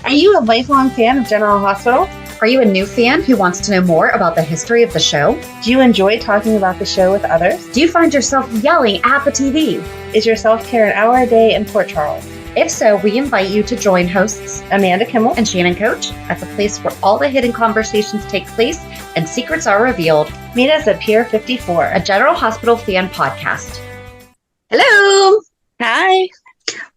Are you a lifelong fan of General Hospital? Are you a new fan who wants to know more about the history of the show? Do you enjoy talking about the show with others? Do you find yourself yelling at the TV? Is your self-care an hour a day in Port Charles? If so, we invite you to join hosts Amanda Kimmel and Shannon Coach at the place where all the hidden conversations take place and secrets are revealed. Meet us at Pier 54, a General Hospital fan podcast. Hello. Hi.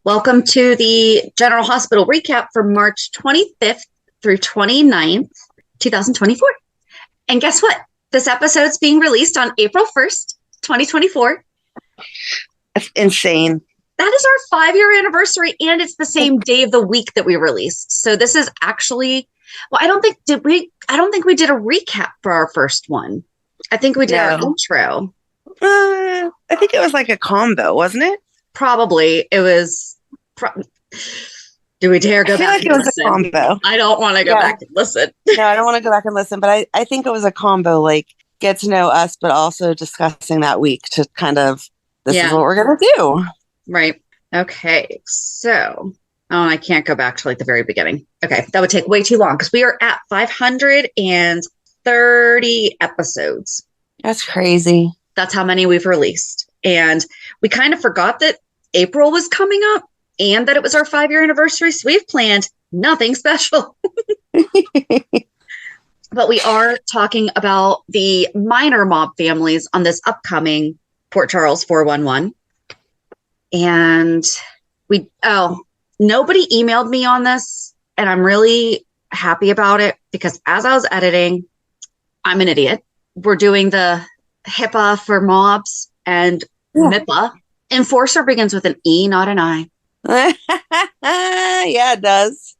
Welcome to the General Hospital recap for March 25th through 29th, 2024. And guess what? This episode's being released on April 1st, 2024. That's insane. That is our 5-year anniversary, and it's the same day of the week that we released. So this is actually, well, I don't think we did a recap for our first one. I think we did our intro. I think it was like a combo, wasn't it? Probably. It was. Do we dare go back and listen? A combo. I don't want to go back and listen. No, I don't want to go back and listen, but I think it was a combo, like get to know us, but also discussing that week to kind of, this is what we're going to do. Right. Okay. So, I can't go back to like the very beginning. Okay. That would take way too long because we are at 530 episodes. That's crazy. That's how many we've released. And we kind of forgot that April was coming up and that it was our 5-year anniversary. So we've planned nothing special. But we are talking about the minor mob families on this upcoming Port Charles 411. And nobody emailed me on this. And I'm really happy about it because as I was editing, I'm an idiot. We're doing the HIPAA for mobs and MIPA. Enforcer begins with an E, not an I. Yeah, it does.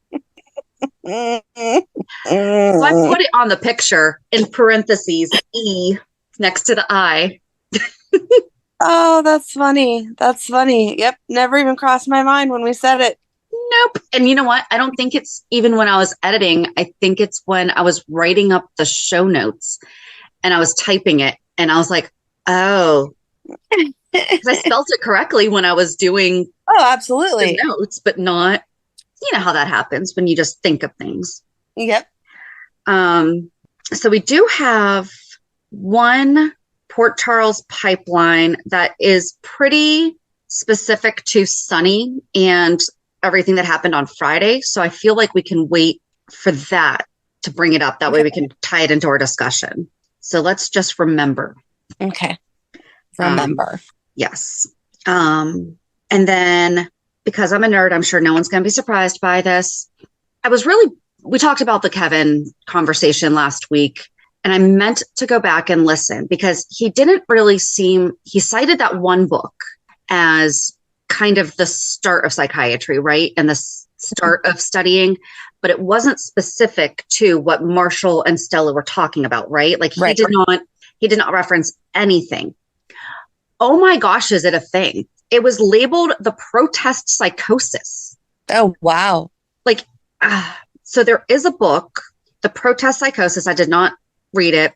So I put it on the picture in parentheses, E next to the I. Oh, that's funny. That's funny. Yep. Never even crossed my mind when we said it. Nope. And you know what? I don't think it's even when I was editing. I think it's when I was writing up the show notes and I was typing it and I was like, oh, because I spelt it correctly when I was doing absolutely the notes, but not, you know how that happens when you just think of things. Yep. So we do have one Port Charles pipeline that is pretty specific to Sonny and everything that happened on Friday. So I feel like we can wait for that to bring it up. That way we can tie it into our discussion. So let's just remember. Okay. Remember. Yes. And then because I'm a nerd, I'm sure no one's going to be surprised by this. We talked about the Kevin conversation last week. And I meant to go back and listen because he didn't really he cited that one book as kind of the start of psychiatry, right? And the start of studying, but it wasn't specific to what Marshall and Stella were talking about, right? Like he did not reference anything. Oh my gosh, is it a thing? It was labeled the protest psychosis. Oh, wow. Like, so there is a book, The Protest Psychosis. I did not read it,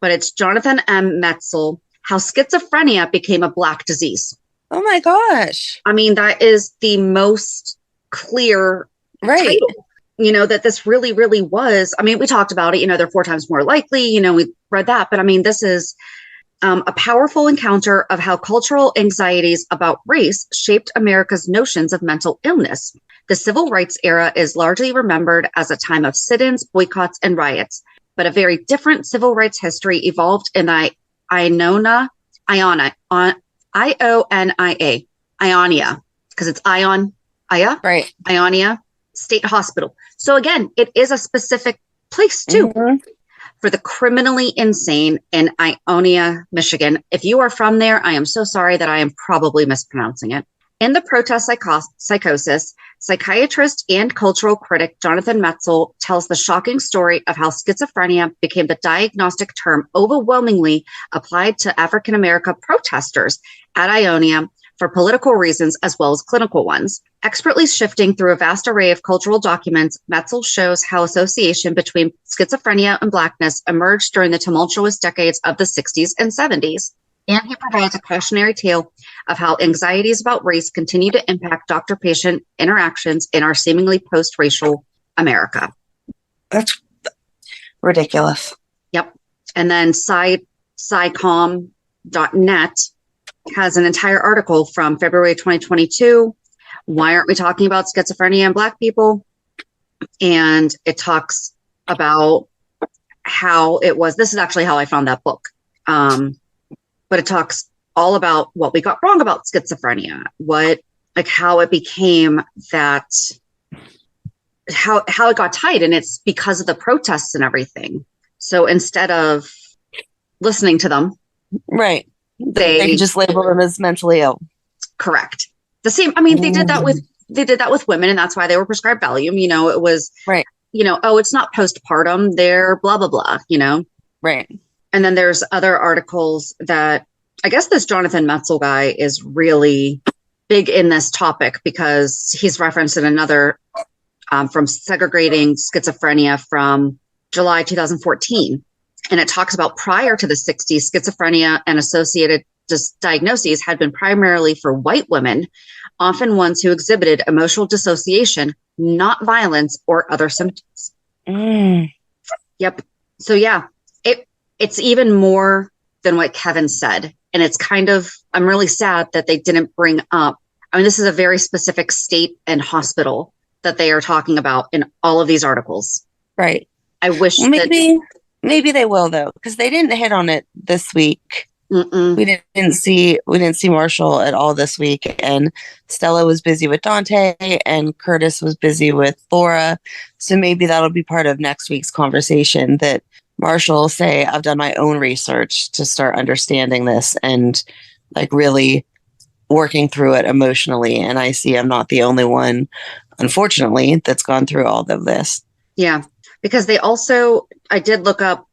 but it's Jonathan M. Metzl, How Schizophrenia Became a Black Disease. Oh my gosh. I mean, that is the most clear title, that this really, really was. I mean, we talked about it, they're 4 times more likely, we read that, but I mean, this is a powerful encounter of how cultural anxieties about race shaped America's notions of mental illness. The civil rights era is largely remembered as a time of sit-ins, boycotts, and riots. But a very different civil rights history evolved in the Ionia, because it's right? Ionia State Hospital. So again, it is a specific place too for the criminally insane in Ionia, Michigan. If you are from there, I am so sorry that I am probably mispronouncing it. In the protest psychosis, psychiatrist and cultural critic Jonathan Metzl tells the shocking story of how schizophrenia became the diagnostic term overwhelmingly applied to African American protesters at Ionia for political reasons as well as clinical ones. Expertly shifting through a vast array of cultural documents, Metzl shows how association between schizophrenia and Blackness emerged during the tumultuous decades of the 60s and 70s. And he provides a cautionary tale of how anxieties about race continue to impact doctor-patient interactions in our seemingly post-racial America. That's ridiculous. Yep. And then psycom.net has an entire article from February 2022. Why aren't we talking about schizophrenia in Black people? And it talks about how it was. This is actually how I found that book. But it talks all about what we got wrong about schizophrenia, how it became that, how it got tight. And it's because of the protests and everything. So instead of listening to them, right, they just label them as mentally ill. Correct. The same. I mean, they did that with women, and that's why they were prescribed Valium. It was right. Oh, it's not postpartum. They're blah blah blah. Right. And then there's other articles that I guess this Jonathan Metzl guy is really big in this topic because he's referenced in another from Segregating Schizophrenia from July 2014. And it talks about prior to the 60s, schizophrenia and associated diagnoses had been primarily for white women, often ones who exhibited emotional dissociation, not violence or other symptoms. Yep. So yeah, it's even more than what Kevin said. And it's I'm really sad that they didn't bring up, this is a very specific state and hospital that they are talking about in all of these articles. Right. I wish maybe they will though, because they didn't hit on it this week. Mm-mm. We didn't see Marshall at all this week, and Stella was busy with Dante, and Curtis was busy with Laura. So maybe that'll be part of next week's conversation. That Marshall will say, "I've done my own research to start understanding this and really working through it emotionally." And I see I'm not the only one, unfortunately, that's gone through all of this. Yeah, because I did look up.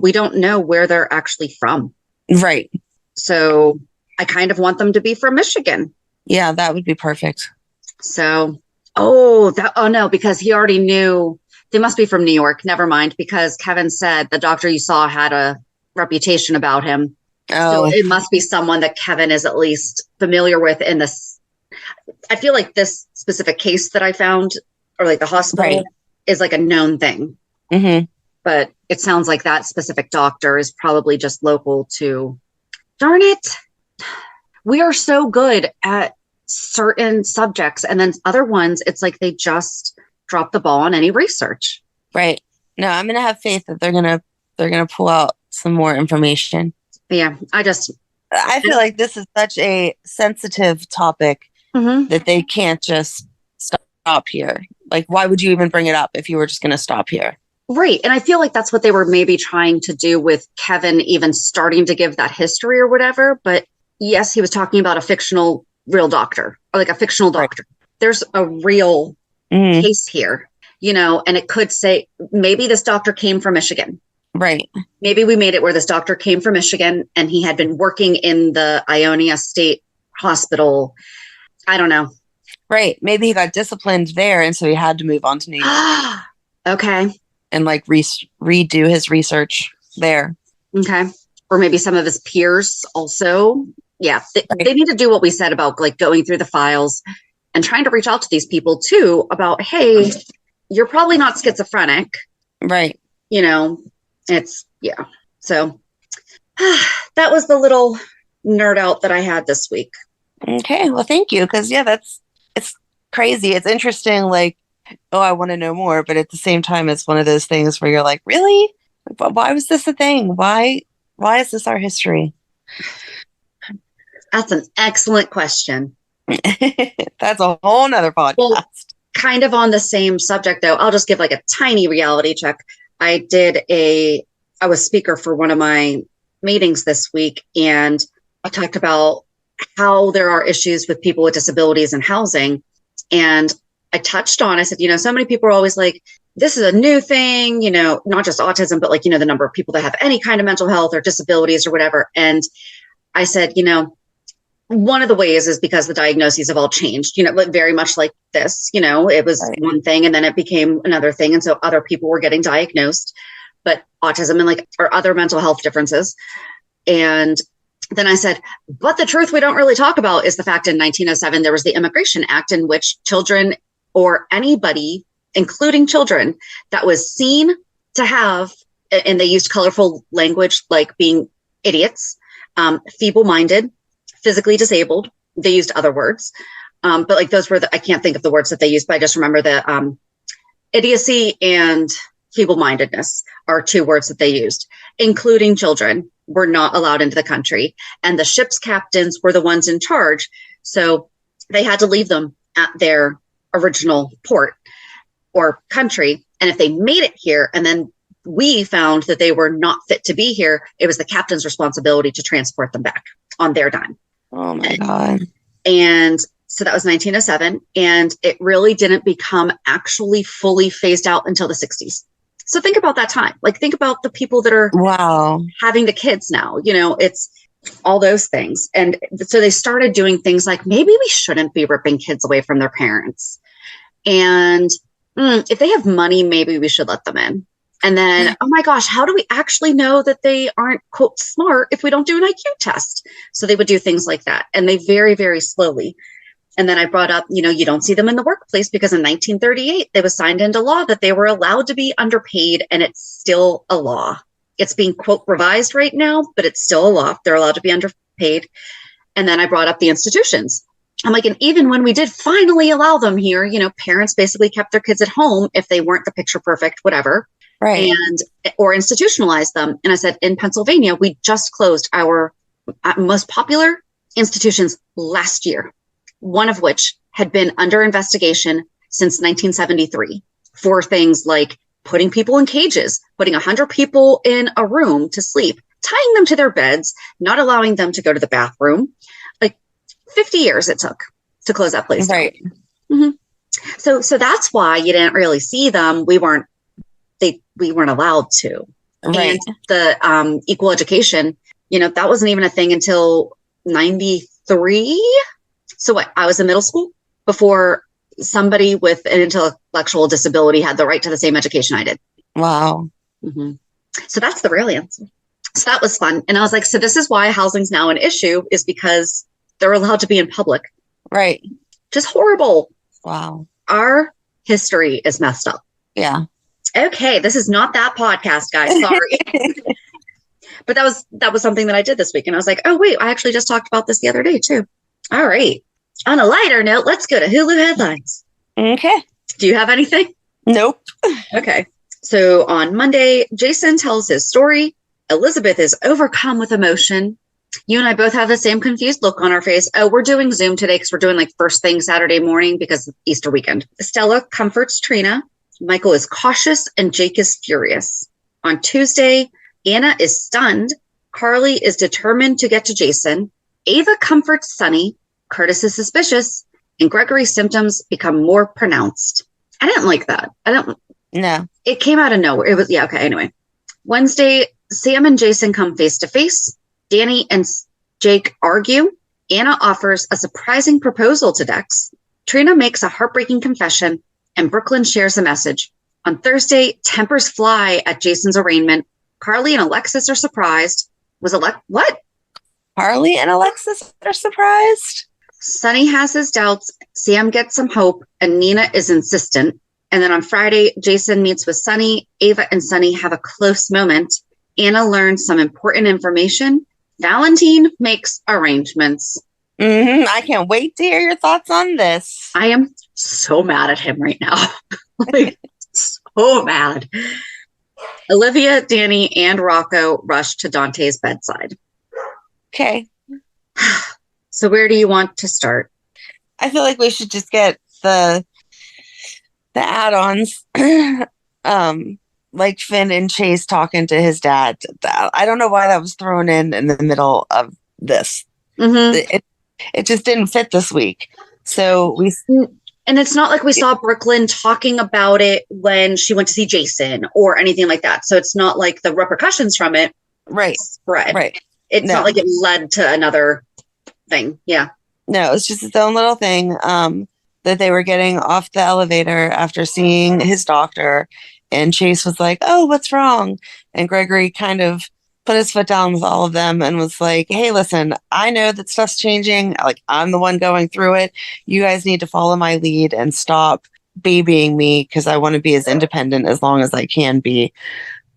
We don't know where they're actually from. Right. So I kind of want them to be from Michigan. Yeah, that would be perfect. So, no, because he already knew they must be from New York. Never mind, because Kevin said the doctor you saw had a reputation about him. Oh. So it must be someone that Kevin is at least familiar with in this. I feel like this specific case that I found, or the hospital, is a known thing. Mm-hmm. But it sounds like that specific doctor is probably just local to. Darn it. We are so good at certain subjects, and then other ones, it's like they just drop the ball on any research. Right. No, I'm going to have faith that they're going to pull out some more information. Yeah. I feel like this is such a sensitive topic that they can't just stop here. Why would you even bring it up if you were just going to stop here? Right. And I feel like that's what they were maybe trying to do with Kevin, even starting to give that history or whatever. But yes, he was talking about a fictional real doctor, or a fictional doctor. Right. There's a real case here, and it could say maybe this doctor came from Michigan. Right. Maybe we made it where this doctor came from Michigan and he had been working in the Ionia State Hospital. I don't know. Right. Maybe he got disciplined there, and so he had to move on to New York. Okay. And redo his research there. Okay. Or maybe some of his peers also. Yeah. They need to do what we said about going through the files and trying to reach out to these people too about, hey, you're probably not schizophrenic. Right. It's, yeah. So that was the little nerd out that I had this week. Okay. Well, thank you. Because it's crazy. It's interesting. I want to know more, but at the same time, it's one of those things where you're like, really? Why was this a thing? Why is this our history? That's an excellent question. That's a whole nother podcast. Well, kind of on the same subject, though, I'll just give a tiny reality check. I was speaker for one of my meetings this week, and I talked about how there are issues with people with disabilities in housing. And I said, so many people are always like, this is a new thing, not just autism, but the number of people that have any kind of mental health or disabilities or whatever. And I said, one of the ways is because the diagnoses have all changed, very much like this, it was one thing and then it became another thing. And so other people were getting diagnosed, but autism and or other mental health differences. And then I said, but the truth we don't really talk about is the fact in 1907, there was the Immigration Act in which children or anybody including children, that was seen to have, and they used colorful language like being idiots, feeble-minded, physically disabled. They used other words. But like those were I can't think of the words that they used, but I just remember the idiocy and feeble-mindedness are 2 words that they used. Including children were not allowed into the country. And the ship's captains were the ones in charge. So they had to leave them at their original port or country. And if they made it here and then we found that they were not fit to be here, it was the captain's responsibility to transport them back on their dime. Oh my God. And so that was 1907. And it really didn't become actually fully phased out until the 60s. So think about that time. Like, think about the people that are having the kids now, it's all those things. And so they started doing things like, maybe we shouldn't be ripping kids away from their parents. And if they have money, maybe we should let them in. And then, oh my gosh, how do we actually know that they aren't, quote, smart if we don't do an IQ test? So they would do things like that. And they very, very slowly. And then I brought up, you don't see them in the workplace because in 1938, it was signed into law that they were allowed to be underpaid. And it's still a law. It's being, quote, revised right now, but it's still a law. They're allowed to be underpaid. And then I brought up the institutions. I'm like, and even when we did finally allow them here, parents basically kept their kids at home if they weren't the picture perfect, whatever. Right. Or institutionalize them. And I said, in Pennsylvania, we just closed our most popular institutions last year, one of which had been under investigation since 1973 for things like putting people in cages, putting 100 people in a room to sleep, tying them to their beds, not allowing them to go to the bathroom. Like 50 years it took to close that place right. down. Mm-hmm. So that's why you didn't really see them. We weren't allowed to. Right. And the equal education, that wasn't even a thing until 93. So what? I was in middle school before somebody with an intellectual disability had the right to the same education I did. Wow. Mm-hmm. So that's the real answer. So that was fun. And I was like, so this is why housing's now an issue, is because they're allowed to be in public. Right. Just horrible. Wow. Our history is messed up. Yeah. Okay, this is not that podcast, guys. Sorry. But that was something that I did this week. And I was like, oh, wait, I actually just talked about this the other day, too. All right. On a lighter note, let's go to Hulu headlines. Okay. Do you have anything? Nope. Okay. So on Monday, Jason tells his story. Elizabeth is overcome with emotion. You and I both have the same confused look on our face. Oh, we're doing Zoom today because we're doing like first thing Saturday morning because of Easter weekend. Stella comforts Trina. Michael is cautious and Jake is furious. On Tuesday, Anna is stunned. Carly is determined to get to Jason. Ava comforts Sonny. Curtis is suspicious. And Gregory's symptoms become more pronounced. I didn't like that. No. It came out of nowhere. It was, yeah, okay, anyway. Wednesday, Sam and Jason come face to face. Danny and Jake argue. Anna offers a surprising proposal to Dex. Trina makes a heartbreaking confession. And Brook Lynn shares a message. On Thursday, tempers fly at Jason's arraignment. Carly and Alexis are surprised. What? Carly and Alexis are surprised? Sonny has his doubts. Sam gets some hope. And Nina is insistent. And then on Friday, Jason meets with Sonny. Ava and Sonny have a close moment. Anna learns some important information. Valentine makes arrangements. Mm-hmm. I can't wait to hear your thoughts on this. I am so mad at him right now. Like, so mad. Olivia, Danny, and Rocco rush to Dante's bedside. Okay. So where do you want to start? I feel like we should just get the add-ons. Like Finn and Chase talking to his dad. I don't know why that was thrown in the middle of this. Mm-hmm. It just didn't fit this week. So and it's not like we saw Brook Lynn talking about it when she went to see Jason or anything like that. So it's not like the repercussions from it spread. Right. It's not like it led to another thing. Yeah. No, it's just its own little thing that they were getting off the elevator after seeing his doctor. And Chase was like, oh, what's wrong? And Gregory kind of put his foot down with all of them and was like, hey, listen, I know that stuff's changing. Like, I'm the one going through it. You guys need to follow my lead and stop babying me because I want to be as independent as long as I can be.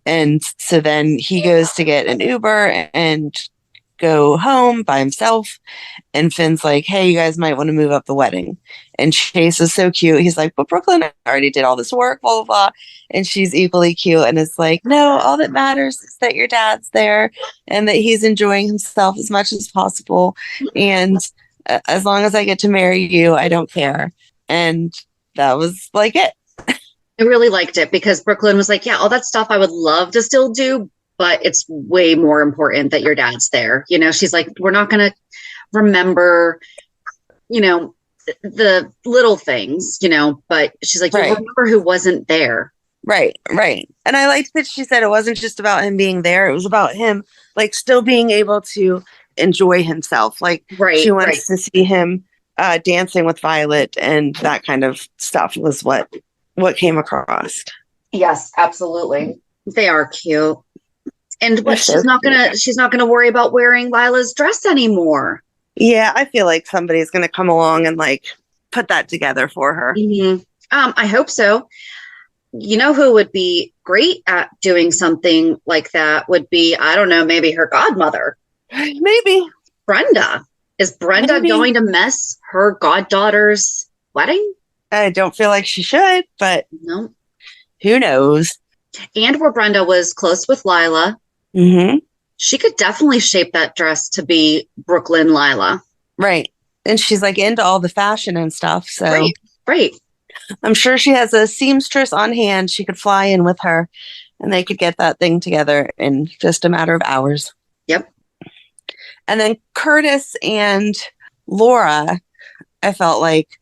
And so then he goes to get an Uber and go home by himself. And Finn's like, hey, you guys might want to move up the wedding. And Chase is so cute. He's like, but Brooklyn already did all this work, blah, blah, blah. And she's equally cute. And it's like, no, all that matters is that your dad's there and that he's enjoying himself as much as possible. And as long as I get to marry you, I don't care. And that was like it. I really liked it because Brooklyn was like, yeah, all that stuff I would love to still do, but it's way more important that your dad's there. You know, she's like, we're not going to remember, you know, the little things, you know, but she's like, Right. you remember who wasn't there. Right. And I liked that she said it wasn't just about him being there. It was about him like still being able to enjoy himself. Like she wants to see him dancing with Violet, and that kind of stuff was what came across. Yes, absolutely. They are cute. And They're she's not gonna worry about wearing Lila's dress anymore. Yeah, I feel like somebody's gonna come along and like put that together for her. Mm-hmm. I hope so. You know who would be great at doing something like that would be, I don't know, maybe her godmother. Maybe. Brenda. Is Brenda going to miss her goddaughter's wedding? I don't feel like she should, but no. Who knows? And where Brenda was close with Lila, she could definitely shape that dress to be Brook Lynn Lila. Right. And she's like into all the fashion and stuff. So right. I'm sure she has a seamstress on hand. She could fly in with her and they could get that thing together in just a matter of hours. Yep. And then Curtis and Laura, I felt like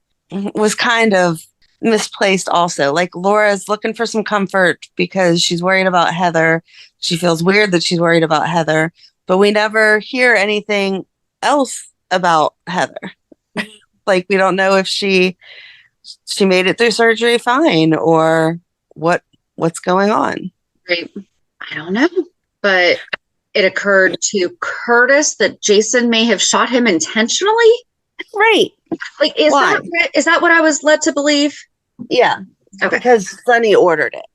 was kind of misplaced also. Like Laura's looking for some comfort because she's worried about Heather. She feels weird that she's worried about Heather, but we never hear anything else about Heather. Like we don't know if she made it through surgery fine or what's going on. Right. I don't know, but it occurred to Curtis that Jason may have shot him intentionally. Right. Like, is that what I was led to believe? Yeah. Okay. Because Sonny ordered it.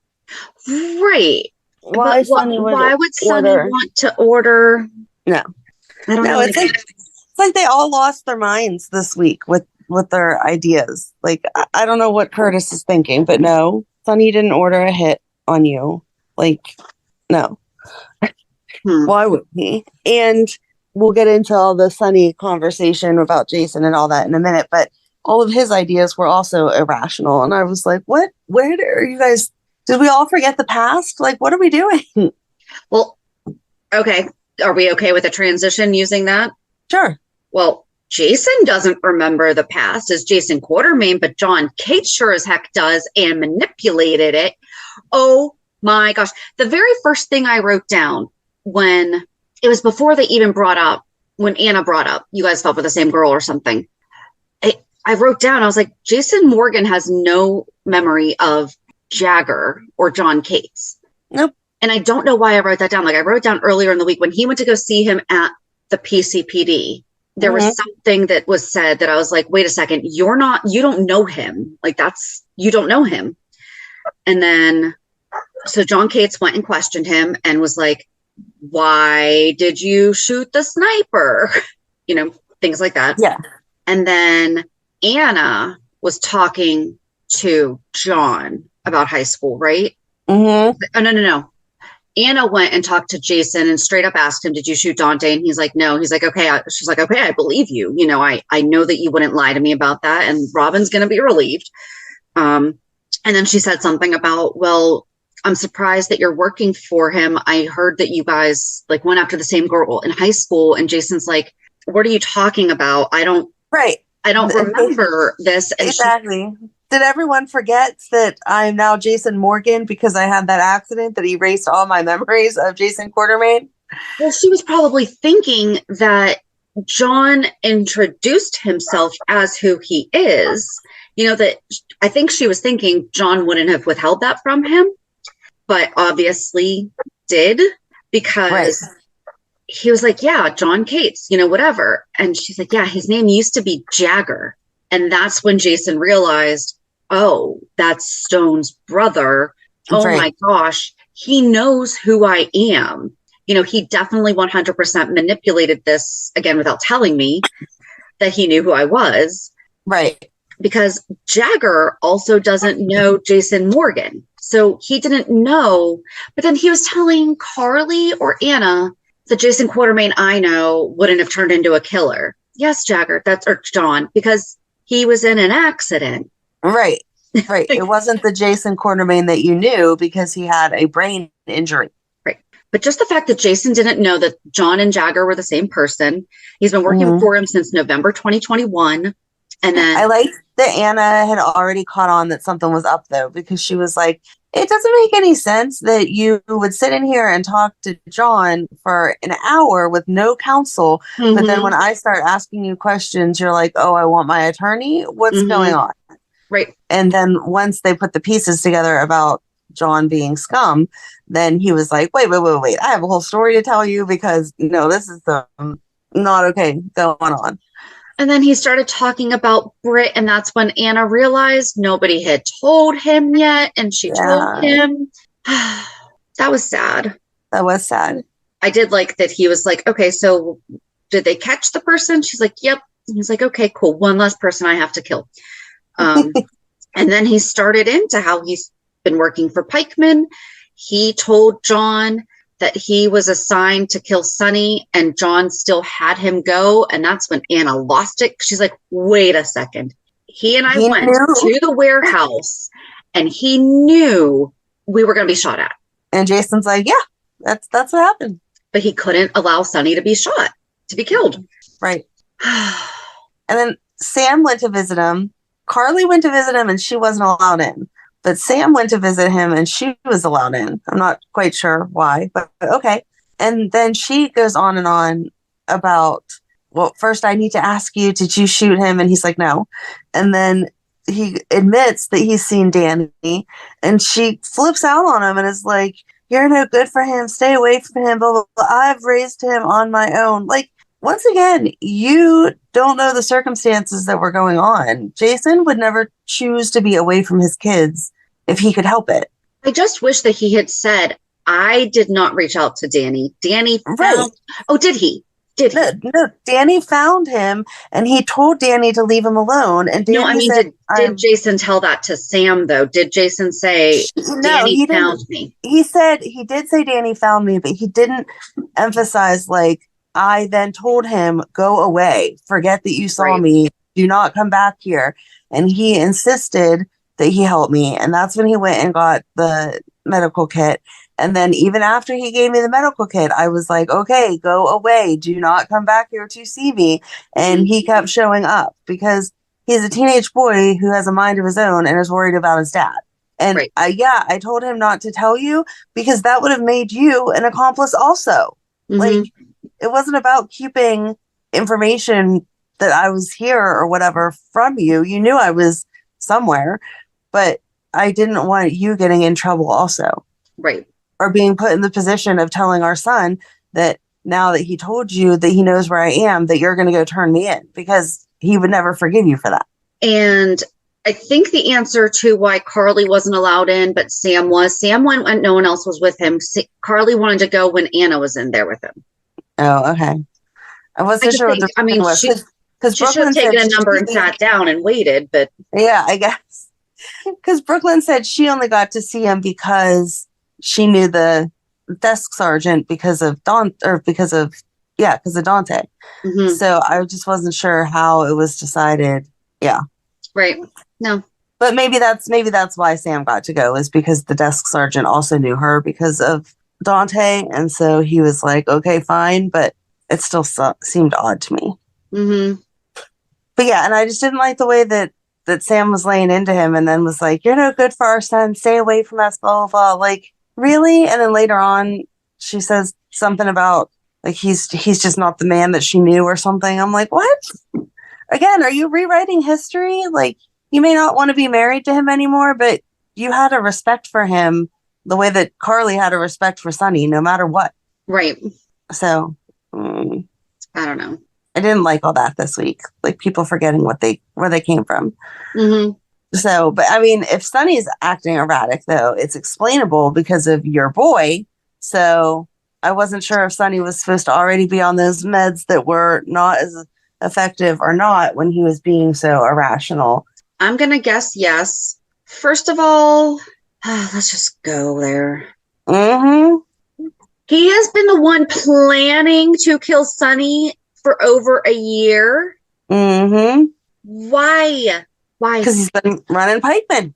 Right. Why would Sonny want to order? No. I don't know. It's like they all lost their minds this week with their ideas. Like, I don't know what Curtis is thinking, but no, Sonny didn't order a hit on you. Like, no. Why would he? And we'll get into all the Sonny conversation about Jason and all that in a minute, but all of his ideas were also irrational. And I was like, what? Where are you guys? Did we all forget the past? Like, what are we doing? Well, okay. Are we okay with a transition using that? Sure. Well, Jason doesn't remember the past as Jason Quartermain, but John Cates sure as heck does and manipulated it. Oh my gosh. The very first thing I wrote down when it was before they even brought up, when Anna brought up, you guys fell for the same girl or something. I wrote down, I was like, Jason Morgan has no memory of Jagger or John Cates. Nope. And I don't know why I wrote that down. Like I wrote down earlier in the week when he went to go see him at the PCPD, there was something that was said that I was like, wait a second, you don't know him. Like you don't know him. And then, so John Cates went and questioned him and was like, why did you shoot the sniper? You know, things like that. Yeah. And then Anna was talking to John about high school, right? Mm-hmm. Oh, no. Anna went and talked to Jason and straight up asked him, did you shoot Dante? And he's like, no. He's like, okay. She's like, okay, I believe you. You know, I know that you wouldn't lie to me about that. And Robin's going to be relieved. And then she said something about, well, I'm surprised that you're working for him. I heard that you guys like went after the same girl in high school. And Jason's like, what are you talking about? I don't remember this. And exactly. Did everyone forget that I'm now Jason Morgan because I had that accident that erased all my memories of Jason Quartermain? Well, she was probably thinking that John introduced himself as who he is. You know, that I think she was thinking John wouldn't have withheld that from him, but obviously did because he was like, yeah, John Cates, you know, whatever. And she's like, yeah, his name used to be Jagger. And that's when Jason realized, oh, that's Stone's brother. Oh my gosh, he knows who I am. He definitely 100% manipulated this, again, without telling me that he knew who I was. Right. Because Jagger also doesn't know Jason Morgan. So he didn't know, but then he was telling Carly or Anna that Jason Quartermain I know wouldn't have turned into a killer. Yes, Jagger, or John, because he was in an accident. Right. Right. It wasn't the Jason Quartermain that you knew because he had a brain injury. Right. But just the fact that Jason didn't know that John and Jagger were the same person. He's been working for him since November 2021. And then I like that Anna had already caught on that something was up, though, because she was like, it doesn't make any sense that you would sit in here and talk to John for an hour with no counsel. But then when I start asking you questions, you're like, oh, I want my attorney. What's going on? Right. And then once they put the pieces together about John being scum, then he was like, wait. I have a whole story to tell you because, this is not okay going on. And then he started talking about Britt, and that's when Anna realized nobody had told him yet, and she told him. That was sad. That was sad. I did like that he was like, okay, so did they catch the person? She's like, yep. And he's like, okay, cool. One less person I have to kill. And then he started into how he's been working for Pikeman. He told John that he was assigned to kill Sonny, and John still had him go. And that's when Anna lost it. She's like, wait a second. He and I went to the warehouse, and he knew we were going to be shot at. And Jason's like, yeah, that's what happened. But he couldn't allow Sonny to be shot, to be killed. Right. And then Sam went to visit him. Carly went to visit him, and she wasn't allowed in. But Sam went to visit him, and she was allowed in. I'm not quite sure why, but okay. And then she goes on and on about, well, first I need to ask you, did you shoot him? And he's like, no. And then he admits that he's seen Danny, and she flips out on him and is like, you're no good for him. Stay away from him. Blah, blah, blah. I've raised him on my own. Like, once again, you don't know the circumstances that were going on. Jason would never choose to be away from his kids if he could help it. I just wish that he had said, I did not reach out to Danny. Danny found... Oh, did he? No, Danny found him, and he told Danny to leave him alone. And Danny said, did Jason tell that to Sam, though? Did Jason say, Danny found me? He did say Danny found me, but he didn't emphasize, like, I then told him, go away. Forget that you saw me. Do not come back here. And he insisted that he help me. And that's when he went and got the medical kit. And then even after he gave me the medical kit, I was like, okay, go away. Do not come back here to see me. And he kept showing up because he's a teenage boy who has a mind of his own and is worried about his dad. And I told him not to tell you because that would have made you an accomplice also. Like, it wasn't about keeping information that I was here or whatever from you. You knew I was somewhere, but I didn't want you getting in trouble also. Right. Or being put in the position of telling our son that now that he told you that he knows where I am, that you're going to go turn me in, because he would never forgive you for that. And I think the answer to why Carly wasn't allowed in, but Sam went when no one else was with him. Carly wanted to go when Anna was in there with him. Oh, okay. I wasn't sure what the reason was. Because she should have taken a number and sat down and waited, but... Yeah, I guess. Because Brook Lynn said she only got to see him because she knew the desk sergeant because of Dante. Mm-hmm. So I just wasn't sure how it was decided. Yeah. Right. No. But maybe that's why Sam got to go, is because the desk sergeant also knew her because of Dante. And so he was like, okay, fine. But it still seemed odd to me. Mm-hmm. But yeah, and I just didn't like the way that Sam was laying into him and then was like, you're no good for our son. Stay away from us, blah, blah, blah. Like, really? And then later on, she says something about, like, he's just not the man that she knew or something. I'm like, what? Again, are you rewriting history? Like, you may not want to be married to him anymore, but you had a respect for him the way that Carly had a respect for Sonny, no matter what. Right. So, I don't know. I didn't like all that this week. Like, people forgetting where they came from. Mm-hmm. So, but I mean, if Sonny's acting erratic, though, it's explainable because of your boy. So I wasn't sure if Sonny was supposed to already be on those meds that were not as effective or not when he was being so irrational. I'm going to guess yes. First of all, let's just go there. Mm-hmm. He has been the one planning to kill Sonny for over a year. Mm-hmm. Why? Because he's been running pikemen.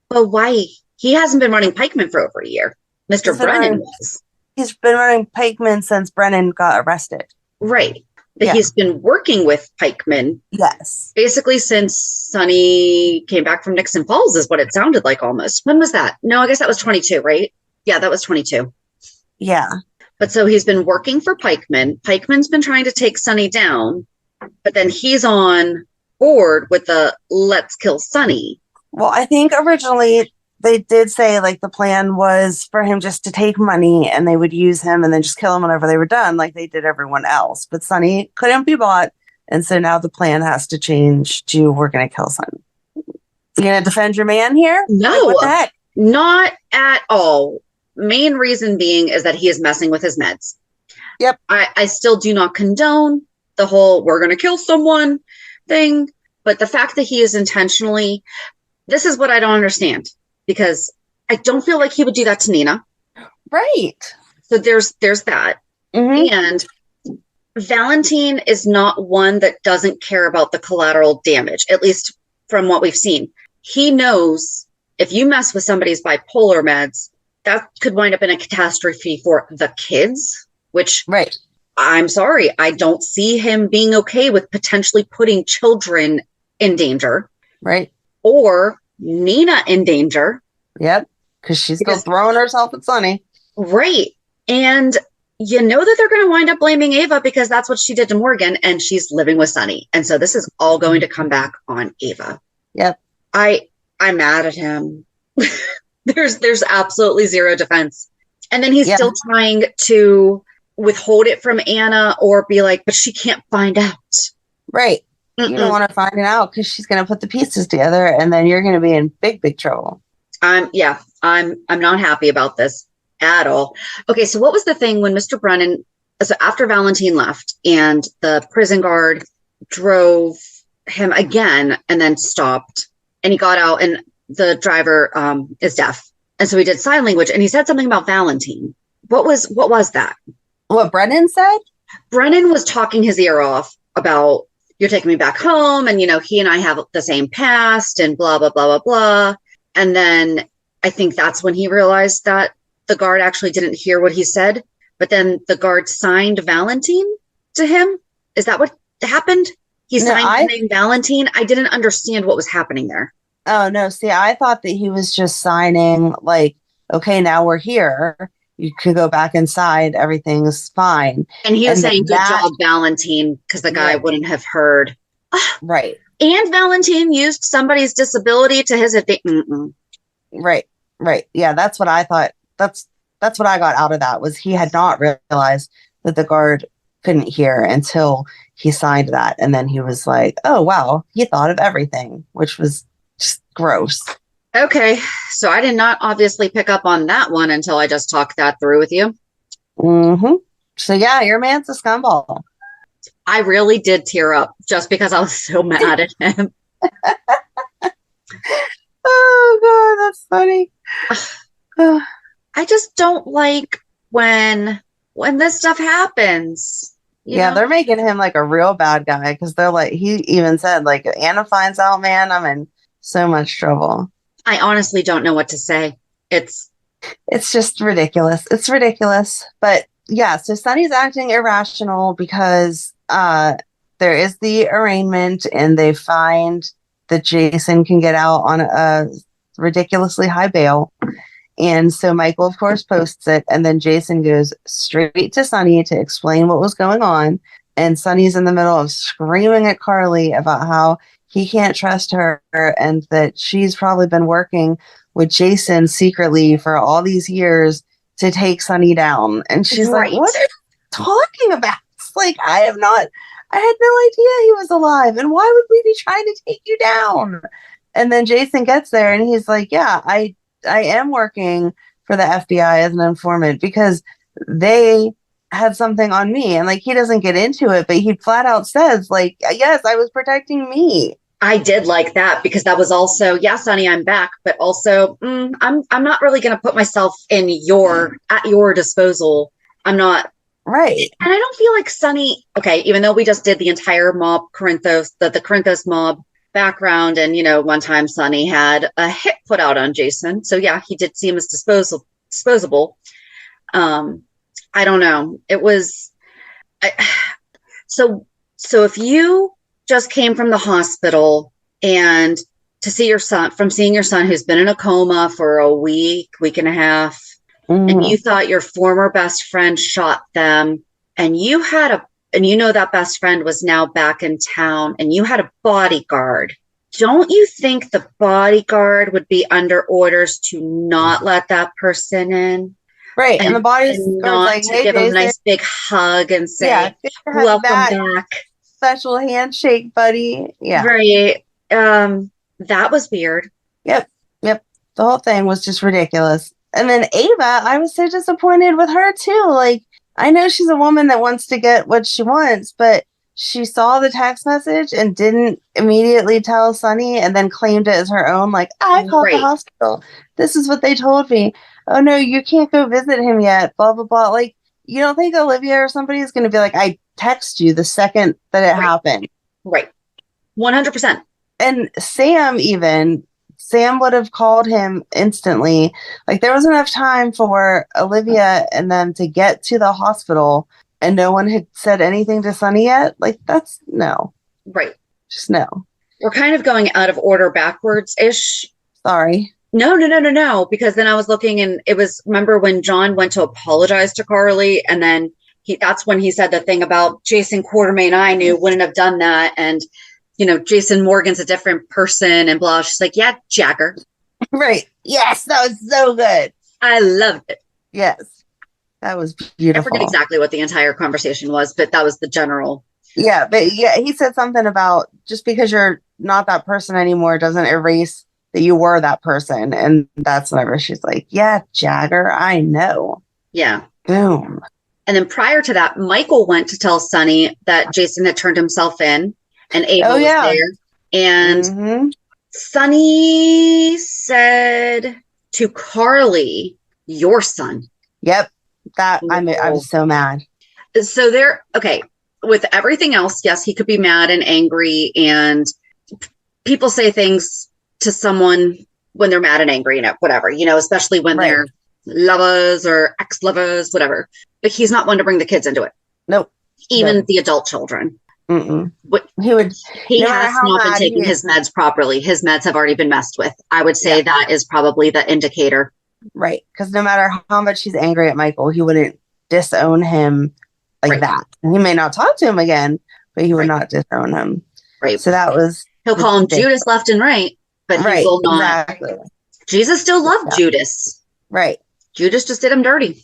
But why? He hasn't been running pikemen for over a year. Mr. Brennan was. He's been running pikemen since Brennan got arrested. Right. But he's been working with pikemen. Yes. Basically since Sonny came back from Nixon Falls is what it sounded like almost. When was that? No, I guess that was 22, right? Yeah, that was 22. Yeah. But so he's been working for pikemen. Pikeman's been trying to take Sonny down, but then he's on board with the let's kill Sonny. Well, I think originally they did say like the plan was for him just to take money and they would use him and then just kill him whenever they were done, like they did everyone else. But Sonny couldn't be bought. And so now the plan has to change to we're going to kill Sonny. You going to defend your man here? No, like, what the heck? Not at all. Main reason being is that he is messing with his meds. Yep. I still do not condone the whole we're going to kill someone thing. But the fact that he is intentionally, this is what I don't understand. Because I don't feel like he would do that to Nina. Right. So there's that. Mm-hmm. And Valentine is not one that doesn't care about the collateral damage, at least from what we've seen. He knows if you mess with somebody's bipolar meds, that could wind up in a catastrophe for the kids, which right. I'm sorry, I don't see him being okay with potentially putting children in danger. Right. Or Nina in danger. Yep. Because she's still throwing herself at Sonny. Right. And you know that they're going to wind up blaming Ava because that's what she did to Morgan and she's living with Sonny. And so this is all going to come back on Ava. Yep. I'm mad at him. There's absolutely zero defense. And then he's still trying to withhold it from Anna or be like, but she can't find out. Right. You don't want to find it out because she's going to put the pieces together and then you're going to be in big, big trouble. I'm not happy about this at all. Okay. So what was the thing when Mr. Brennan, so after Valentine left and the prison guard drove him again and then stopped and he got out and the driver is deaf. And so he did sign language and he said something about Valentine. What was that? What Brennan said? Brennan was talking his ear off about you're taking me back home. And, you know, he and I have the same past and blah, blah, blah, blah, blah. And then I think that's when he realized that the guard actually didn't hear what he said. But then the guard signed Valentine to him. Is that what happened? He signed the name Valentine. I didn't understand what was happening there. Oh, no. See, I thought that he was just signing like, okay, now we're here. You can go back inside. Everything's fine. And he was saying, good job, Valentine, because the guy wouldn't have heard. Right. And Valentine used somebody's disability to his advantage. Right. Right. Yeah, that's what I thought. That's what I got out of that was he had not realized that the guard couldn't hear until he signed that. And then he was like, oh, wow, he thought of everything, which was just gross. Okay, so I did not obviously pick up on that one until I just talked that through with you. Mm-hmm. So yeah, your man's a scumball. I really did tear up just because I was so mad at him. Oh God, that's funny. I just don't like when this stuff happens. Yeah, they're making him like a real bad guy because they're like, he even said like, if Anna finds out, man, I'm in so much trouble. I honestly don't know what to say. It's just ridiculous. It's ridiculous. But yeah, so Sonny's acting irrational because there is the arraignment and they find that Jason can get out on a ridiculously high bail. And so Michael, of course, posts it. And then Jason goes straight to Sonny to explain what was going on. And Sonny's in the middle of screaming at Carly about how he can't trust her and that she's probably been working with Jason secretly for all these years to take Sonny down. And she's like, what are you talking about? It's like, I had no idea he was alive. And why would we be trying to take you down? And then Jason gets there and he's like, yeah, I am working for the FBI as an informant because they had something on me. And like, he doesn't get into it, but he flat out says like, yes, I was protecting me. I did like that because that was also, yeah, Sonny, I'm back, but also I'm not really going to put myself at your disposal. I'm not. Right. And I don't feel like Sonny, okay, even though we just did the entire mob Corinthos, the Corinthos mob background, and one time Sonny had a hit put out on Jason. So yeah, he did seem as disposable. I don't know. It was so if you just came from the hospital and to see your son, from seeing your son who's been in a coma for a week and a half, and you thought your former best friend shot them, and that best friend was now back in town, and you had a bodyguard. Don't you think the bodyguard would be under orders to not let that person in? Right. And the bodyguard's like, to hey, give Jason, him a nice big hug and say, yeah, welcome back. Special handshake, buddy. Yeah. Right. That was weird. Yep. The whole thing was just ridiculous. And then Ava, I was so disappointed with her too. Like, I know she's a woman that wants to get what she wants, but she saw the text message and didn't immediately tell Sonny and then claimed it as her own. Like, I called the hospital. This is what they told me. Oh no, you can't go visit him yet. Blah, blah, blah. Like, you don't think Olivia or somebody is going to be like, I text you the second that it happened. Right. 100%. And Sam would have called him instantly. Like, there was enough time for Olivia and them to get to the hospital and no one had said anything to Sonny yet. Like, that's no. Right. Just no. We're kind of going out of order backwards-ish. Sorry. No. Because then I was looking and it was, remember when John went to apologize to Carly, and then that's when he said the thing about Jason Quartermain I knew wouldn't have done that. And, Jason Morgan's a different person and blah. She's like, yeah, Jagger. Right. Yes. That was so good. I loved it. Yes. That was beautiful. I forget exactly what the entire conversation was, but that was the general. Yeah. But yeah, he said something about just because you're not that person anymore doesn't erase that you were that person. And that's whenever she's like, yeah, Jagger, I know. Yeah. Boom. And then prior to that, Michael went to tell Sonny that Jason had turned himself in and Ava was there. And Sonny said to Carly, your son. Yep. That I was so mad. So with everything else, yes, he could be mad and angry, and people say things to someone when they're mad and angry, whatever, especially when they're lovers or ex-lovers, whatever. But he's not one to bring the kids into it. Nope. Even the adult children. But he has not been taking his meds properly. His meds have already been messed with. I would say that is probably the indicator. Right. Because no matter how much he's angry at Michael, he wouldn't disown him like that. He may not talk to him again, but he would not disown him. Right. So he'll call him Judas left and right, but he will not. Exactly. Jesus still loved Judas. Right. Judas just did him dirty.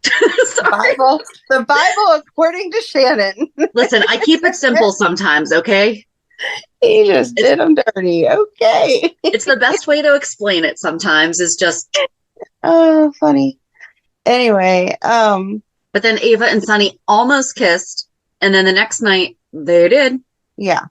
The Bible, according to Shannon. Listen, I keep it simple sometimes, okay? He just did him dirty. Okay. It's the best way to explain it sometimes is just. Oh, funny. Anyway. But then Ava and Sonny almost kissed. And then the next night they did. Yeah.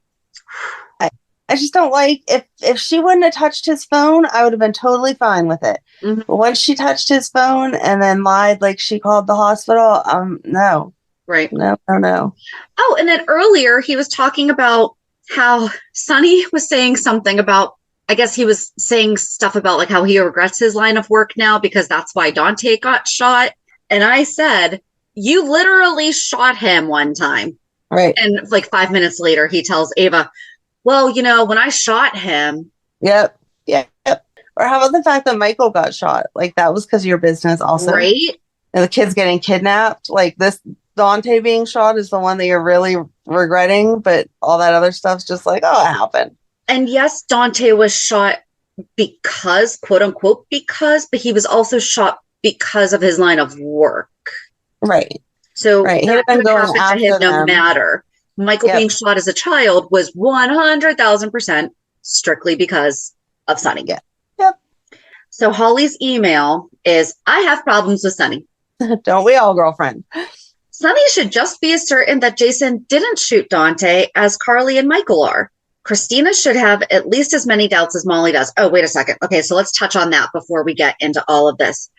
I just don't like if she wouldn't have touched his phone, I would have been totally fine with it. But once she touched his phone and then lied like she called the hospital, no. Right. No. Oh, and then earlier he was talking about how Sonny was saying something about, I guess he was saying stuff about like how he regrets his line of work now because that's why Dante got shot. And I said, you literally shot him one time. Right. And like 5 minutes later, he tells Ava, well, when I shot him. Yep. Or how about the fact that Michael got shot? Like, that was because of your business also. Right. And the kid's getting kidnapped. Like, this Dante being shot is the one that you're really regretting. But all that other stuff's just like, oh, it happened. And yes, Dante was shot because, quote unquote, but he was also shot because of his line of work. Right. So that could happen to him no matter. Michael being shot as a child was 100,000% strictly because of Sonny. Yeah. Yep. So Holly's email is, I have problems with Sonny. Don't we all, girlfriend? Sonny should just be as certain that Jason didn't shoot Dante as Carly and Michael are. Kristina should have at least as many doubts as Molly does. Oh, wait a second. Okay, so let's touch on that before we get into all of this.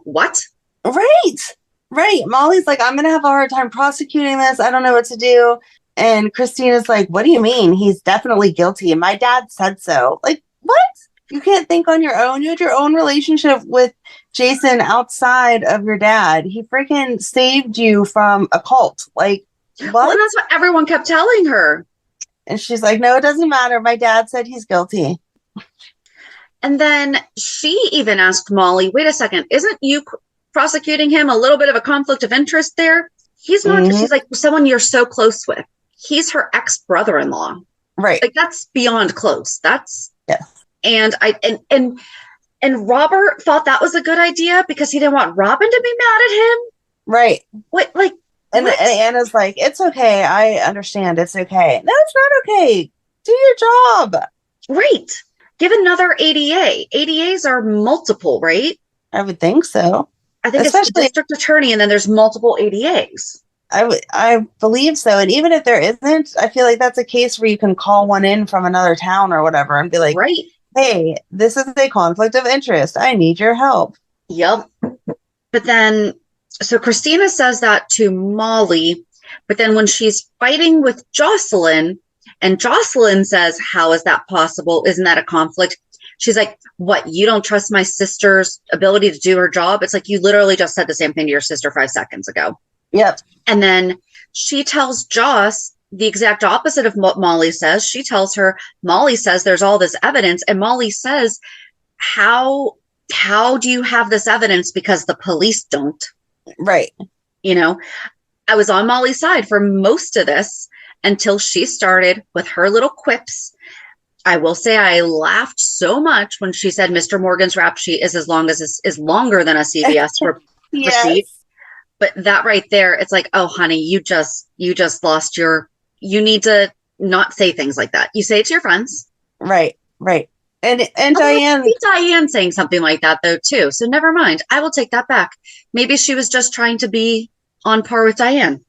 What? Right. Molly's like, I'm going to have a hard time prosecuting this. I don't know what to do. And Christina's like, what do you mean? He's definitely guilty. And my dad said so. Like, what? You can't think on your own. You had your own relationship with Jason outside of your dad. He freaking saved you from a cult. Like, what? Well, and that's what everyone kept telling her. And she's like, no, it doesn't matter. My dad said he's guilty. And then she even asked Molly, wait a second, isn't you prosecuting him a little bit of a conflict of interest there? He's not, she's like, someone you're so close with. He's her ex-brother-in-law. Right. Like, that's beyond close. That's, yes. And and Robert thought that was a good idea because he didn't want Robin to be mad at him. Right. What, like, and Anna's like, it's okay. I understand. It's okay. No, it's not okay. Do your job. Right. Give another ADA. ADAs are multiple, right? I would think so. I think it's the district attorney and then there's multiple ADAs. I believe so. And even if there isn't, I feel like that's a case where you can call one in from another town or whatever and be like, right. Hey, this is a conflict of interest. I need your help. Yep. But then, so Kristina says that to Molly, but then when she's fighting with Jocelyn, and Jocelyn says, how is that possible? Isn't that a conflict? She's like, what? You don't trust my sister's ability to do her job? It's like, you literally just said the same thing to your sister 5 seconds ago. Yep. And then she tells Joss the exact opposite of what Molly says. She tells her, Molly says there's all this evidence. And Molly says, how do you have this evidence? Because the police don't. Right. You know, I was on Molly's side for most of this until she started with her little quips. I will say I laughed so much when she said Mr. Morgan's rap sheet is is longer than a CVS receipt. But that right there, it's like, oh, honey, you just lost you need to not say things like that. You say it to your friends. Right. And Diane. Diane saying something like that, though, too. So never mind. I will take that back. Maybe she was just trying to be on par with Diane.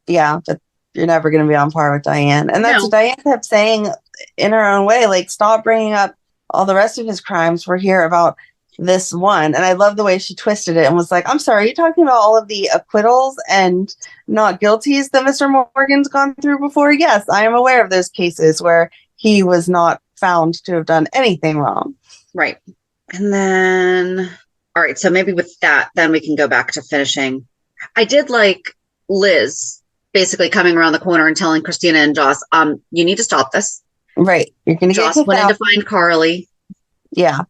Yeah, but you're never going to be on par with Diane. And that's what Diane kept saying in her own way. Like, stop bringing up all the rest of his crimes. We're here about this one. And I love the way she twisted it and was like, I'm sorry, you're talking about all of the acquittals and not guilties that Mr. Morgan's gone through before? Yes, I am aware of those cases where he was not found to have done anything wrong. Right. And then, all right, so maybe with that, then we can go back to finishing. I did like Liz basically coming around the corner and telling Kristina and Joss, you need to stop this. Right. You're going to get Joss went in to find Carly. Yeah.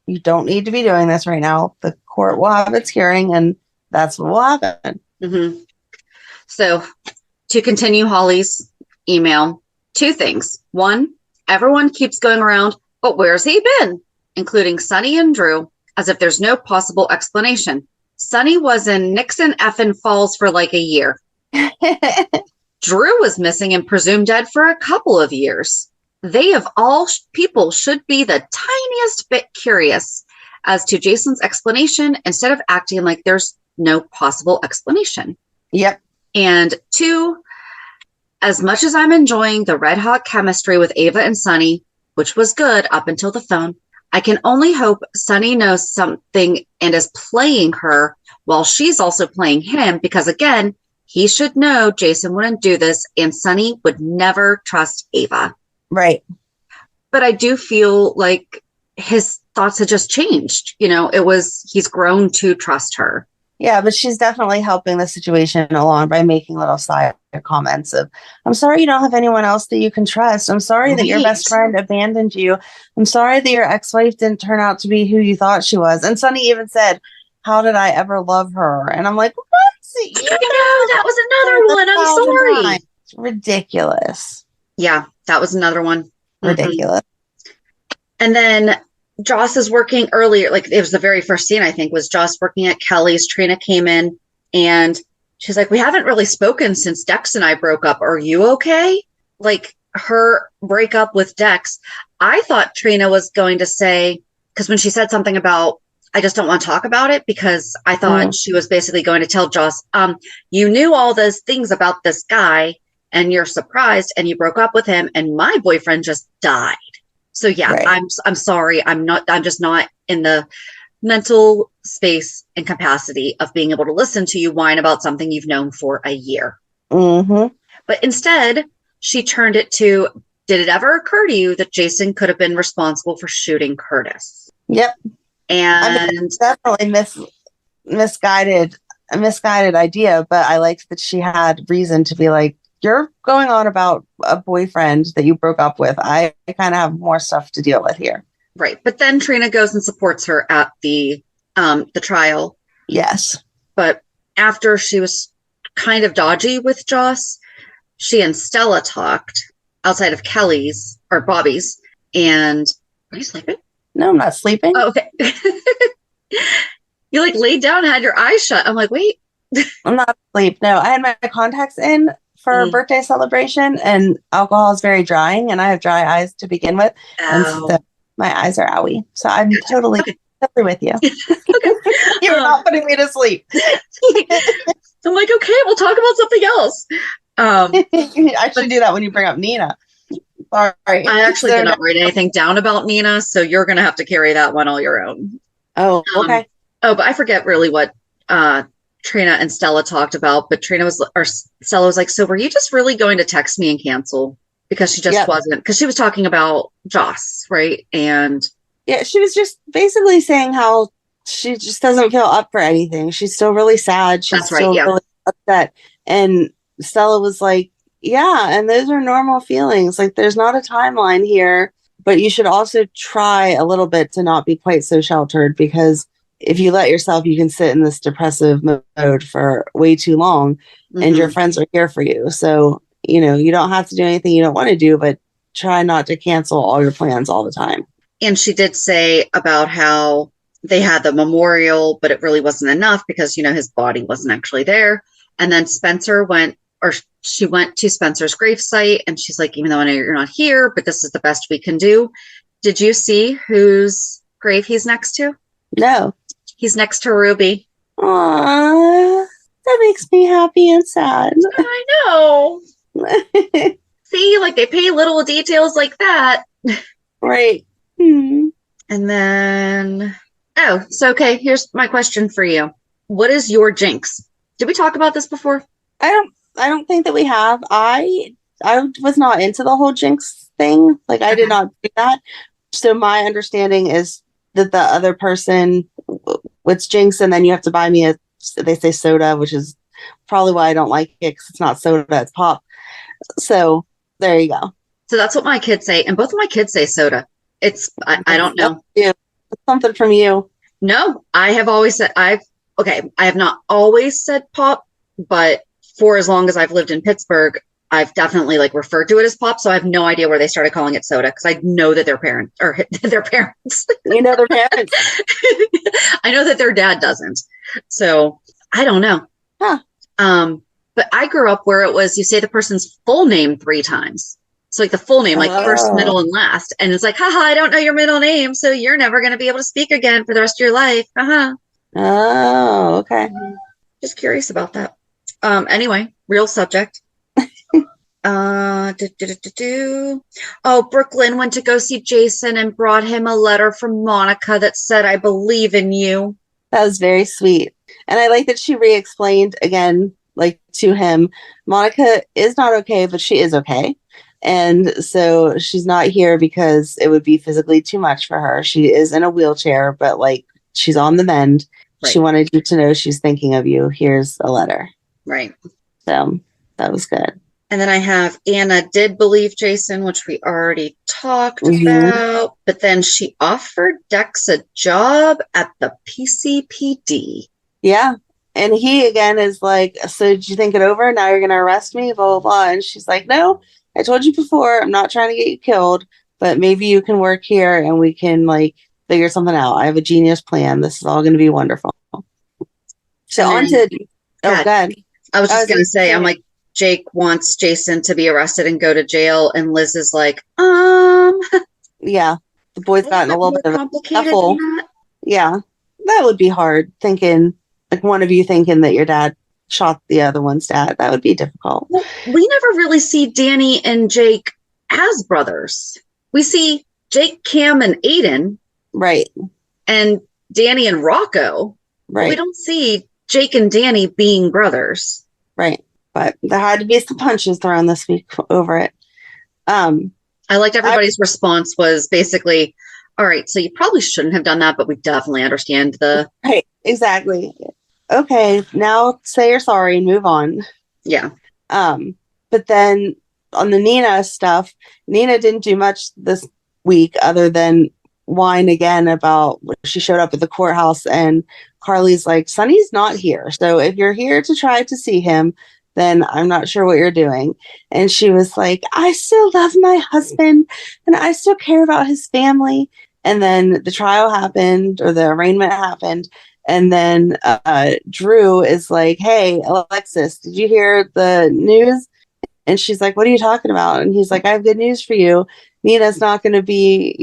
You don't need to be doing this right now. The court will have its hearing and that's what will happen. Mm-hmm. So to continue Holly's email, 2 things. 1, everyone keeps going around, but where's he been? Including Sonny and Drew, as if there's no possible explanation. Sonny was in Nixon effing Falls for like a year. Drew was missing and presumed dead for a couple of years. They of all people should be the tiniest bit curious as to Jason's explanation instead of acting like there's no possible explanation. Yep. And 2, as much as I'm enjoying the red hot chemistry with Ava and Sonny, which was good up until the phone, I can only hope Sonny knows something and is playing her while she's also playing him, because again, he should know Jason wouldn't do this and Sonny would never trust Ava. Right. But I do feel like his thoughts had just changed. You know, he's grown to trust her. Yeah, but she's definitely helping the situation along by making little side comments of, I'm sorry you don't have anyone else that you can trust. I'm sorry that your best friend abandoned you. I'm sorry that your ex-wife didn't turn out to be who you thought she was. And Sonny even said, how did I ever love her? And I'm like, what? I know, that was another one. I'm sorry. It's ridiculous. Yeah, that was another one. Ridiculous. And then Joss is working earlier. Like, it was the very first scene, I think, was Joss working at Kelly's. Trina came in and she's like, we haven't really spoken since Dex and I broke up. Are you okay? Like, her breakup with Dex, I thought Trina was going to say, because when she said something about, I just don't want to talk about it, because I thought she was basically going to tell Joss, you knew all those things about this guy and you're surprised and you broke up with him and my boyfriend just died. So yeah, right. I'm sorry. I'm just not in the mental space and capacity of being able to listen to you whine about something you've known for a year. Mm-hmm. But instead, she turned it to, did it ever occur to you that Jason could have been responsible for shooting Curtis? Yep. And definitely misguided idea, but I liked that she had reason to be like, you're going on about a boyfriend that you broke up with. I kind of have more stuff to deal with here. Right. But then Trina goes and supports her at the trial. Yes. But after she was kind of dodgy with Joss, she and Stella talked outside of Kelly's or Bobby's. And are you sleeping? No, I'm not sleeping. Oh, okay. You like laid down and had your eyes shut. I'm like, wait. I'm not asleep. No, I had my contacts in for a birthday celebration, and alcohol is very drying, and I have dry eyes to begin with. And so my eyes are owie. So I'm totally with you. You're not putting me to sleep. I'm like, okay, we'll talk about something else. I should do that when you bring up Nina. Sorry. I actually did not write anything down about Nina, so you're going to have to carry that one all your own. Oh, okay. But I forget really what Trina and Stella talked about, but Stella was like, so were you just really going to text me and cancel? Because she just wasn't, because she was talking about Joss, right? And yeah, she was just basically saying how she just doesn't feel up for anything. She's still really sad. She's still really upset. And Stella was like, yeah, and those are normal feelings. Like, there's not a timeline here, but you should also try a little bit to not be quite so sheltered, because if you let yourself, you can sit in this depressive mode for way too long, and your friends are here for you. So, you don't have to do anything you don't want to do, but try not to cancel all your plans all the time. And she did say about how they had the memorial, but it really wasn't enough because, his body wasn't actually there. And then she went to Spencer's gravesite, and she's like, even though I know you're not here, but this is the best we can do. Did you see whose grave he's next to? No. He's next to Ruby. Aww, that makes me happy and sad. I know. See, like, they pay little details like that. Right. Hmm. And then, okay, here's my question for you. What is your jinx? Did we talk about this before? I don't think that we have. I was not into the whole jinx thing. Like, I did not do that. So my understanding is that the other person, it's jinx, and then you have to buy me they say soda, which is probably why I don't like it, because it's not soda, it's pop. So there you go. So that's what my kids say, and both of my kids say soda. I don't know. Yeah, something from you. No, I have always said I have not always said pop, but for as long as I've lived in Pittsburgh, I've definitely referred to it as pop. So I have no idea where they started calling it soda, because I know that their parents. Their parents. I know that their dad doesn't. So I don't know. Huh. But I grew up where it was, you say the person's full name 3 times. So the full name, first, middle, and last. And it's like, haha, I don't know your middle name, so you're never going to be able to speak again for the rest of your life. Oh, okay. Just curious about that. Anyway, real subject. Oh, Brook Lynn went to go see Jason and brought him a letter from Monica that said, I believe in you. That was very sweet. And I like that she re-explained again, to him, Monica is not okay, but she is okay. And so she's not here because it would be physically too much for her. She is in a wheelchair, but she's on the mend. Right. She wanted you to know she's thinking of you. Here's a letter. Right. So that was good. And then I have Anna did believe Jason, which we already talked about. But then she offered Dex a job at the PCPD. Yeah. And he, again, is like, so did you think it over? Now you're going to arrest me? Blah, blah, blah. And she's like, no, I told you before, I'm not trying to get you killed, but maybe you can work here and we can figure something out. I have a genius plan. This is all going to be wonderful. So on to, God. I was just going to say, I'm like, Jake wants Jason to be arrested and go to jail, and Liz is like, Yeah. The boy's gotten a little more bit of a complicated scuffle. than that. Yeah. That would be hard, thinking, like, one of you thinking that your dad shot the other one's dad. That would be difficult. Well, we never really see Danny and Jake as brothers. We see Jake, Cam, and Aiden. Right. And Danny and Rocco. Right. But we don't see Jake and Danny being brothers. Right. But there had to be some punches thrown this week over it. I liked everybody's response was basically, all right, so you probably shouldn't have done that, but we definitely understand the... Right, exactly. Okay, now say you're sorry and move on. Yeah. But then on the Nina stuff, Nina didn't do much this week other than whine again about when she showed up at the courthouse, and Carly's like, Sonny's not here. So if you're here to try to see him, then I'm not sure what you're doing. And she was like, I still love my husband and I still care about his family. And then the trial happened, or the arraignment happened. And then Drew is like, hey, Alexis, did you hear the news? And she's like, what are you talking about? And he's like, I have good news for you. Nina's not going to be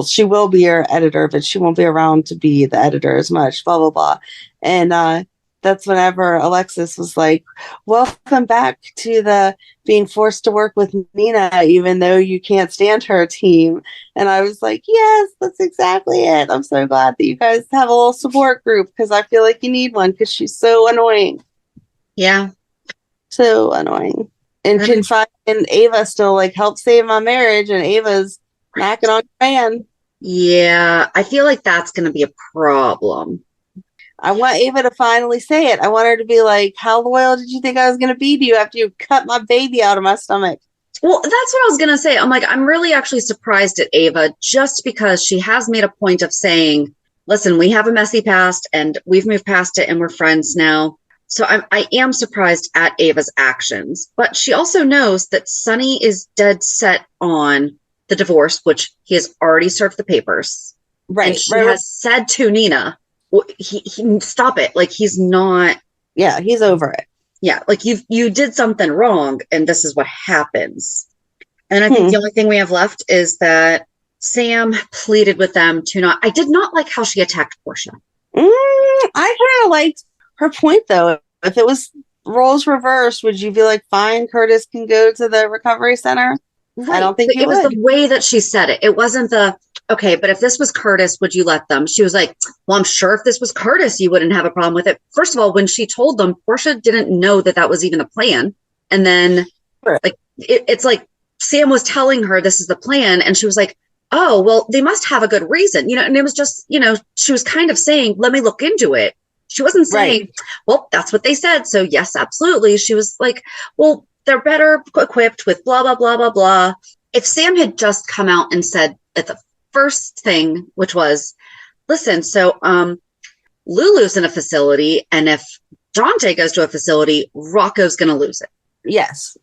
she will be your editor, but she won't be around to be the editor as much, blah, blah, blah. And that's whenever Alexis was like, welcome back to the being forced to work with Nina, even though you can't stand her team. And I was like, yes, that's exactly it. I'm so glad that you guys have a little support group, because I feel like you need one, because she's so annoying. Yeah. So annoying. And Ava still like helped save my marriage, and Ava's knocking on your man. Yeah, I feel like that's going to be a problem. I want Ava to finally say it. I want her to be like, how loyal did you think I was going to be to you after you cut my baby out of my stomach? Well, that's what I was going to say. I'm like, I'm really actually surprised at Ava, just because she has made a point of saying, listen, we have a messy past and we've moved past it and we're friends now. So I am surprised at Ava's actions, but she also knows that Sonny is dead set on the divorce, which he has already served the papers. Right. And she has said to Nina, he stop it. Like, he's not. Yeah, he's over it. Yeah, like you did something wrong, and this is what happens. And I think the only thing we have left is that Sam pleaded with them to not. I did not like how she attacked Portia. I kind of liked her point, though. If it was roles reversed, would you be like, fine, Curtis can go to the recovery center? Right. I don't think it was the way that she said it. It wasn't the, okay, but if this was Curtis, would you let them? She was like, well, I'm sure if this was Curtis, you wouldn't have a problem with it. First of all, when she told them, Portia didn't know that that was even the plan. And then like, it's like Sam was telling her this is the plan. And she was like, oh, well, they must have a good reason, and it was just, she was kind of saying, let me look into it. She wasn't saying, well, that's what they said. So yes, absolutely. She was like, well, they're better equipped with blah, blah, blah, blah, blah. If Sam had just come out and said at the first thing, which was, listen, so Lulu's in a facility, and if Dante goes to a facility, Rocco's going to lose it. Yes.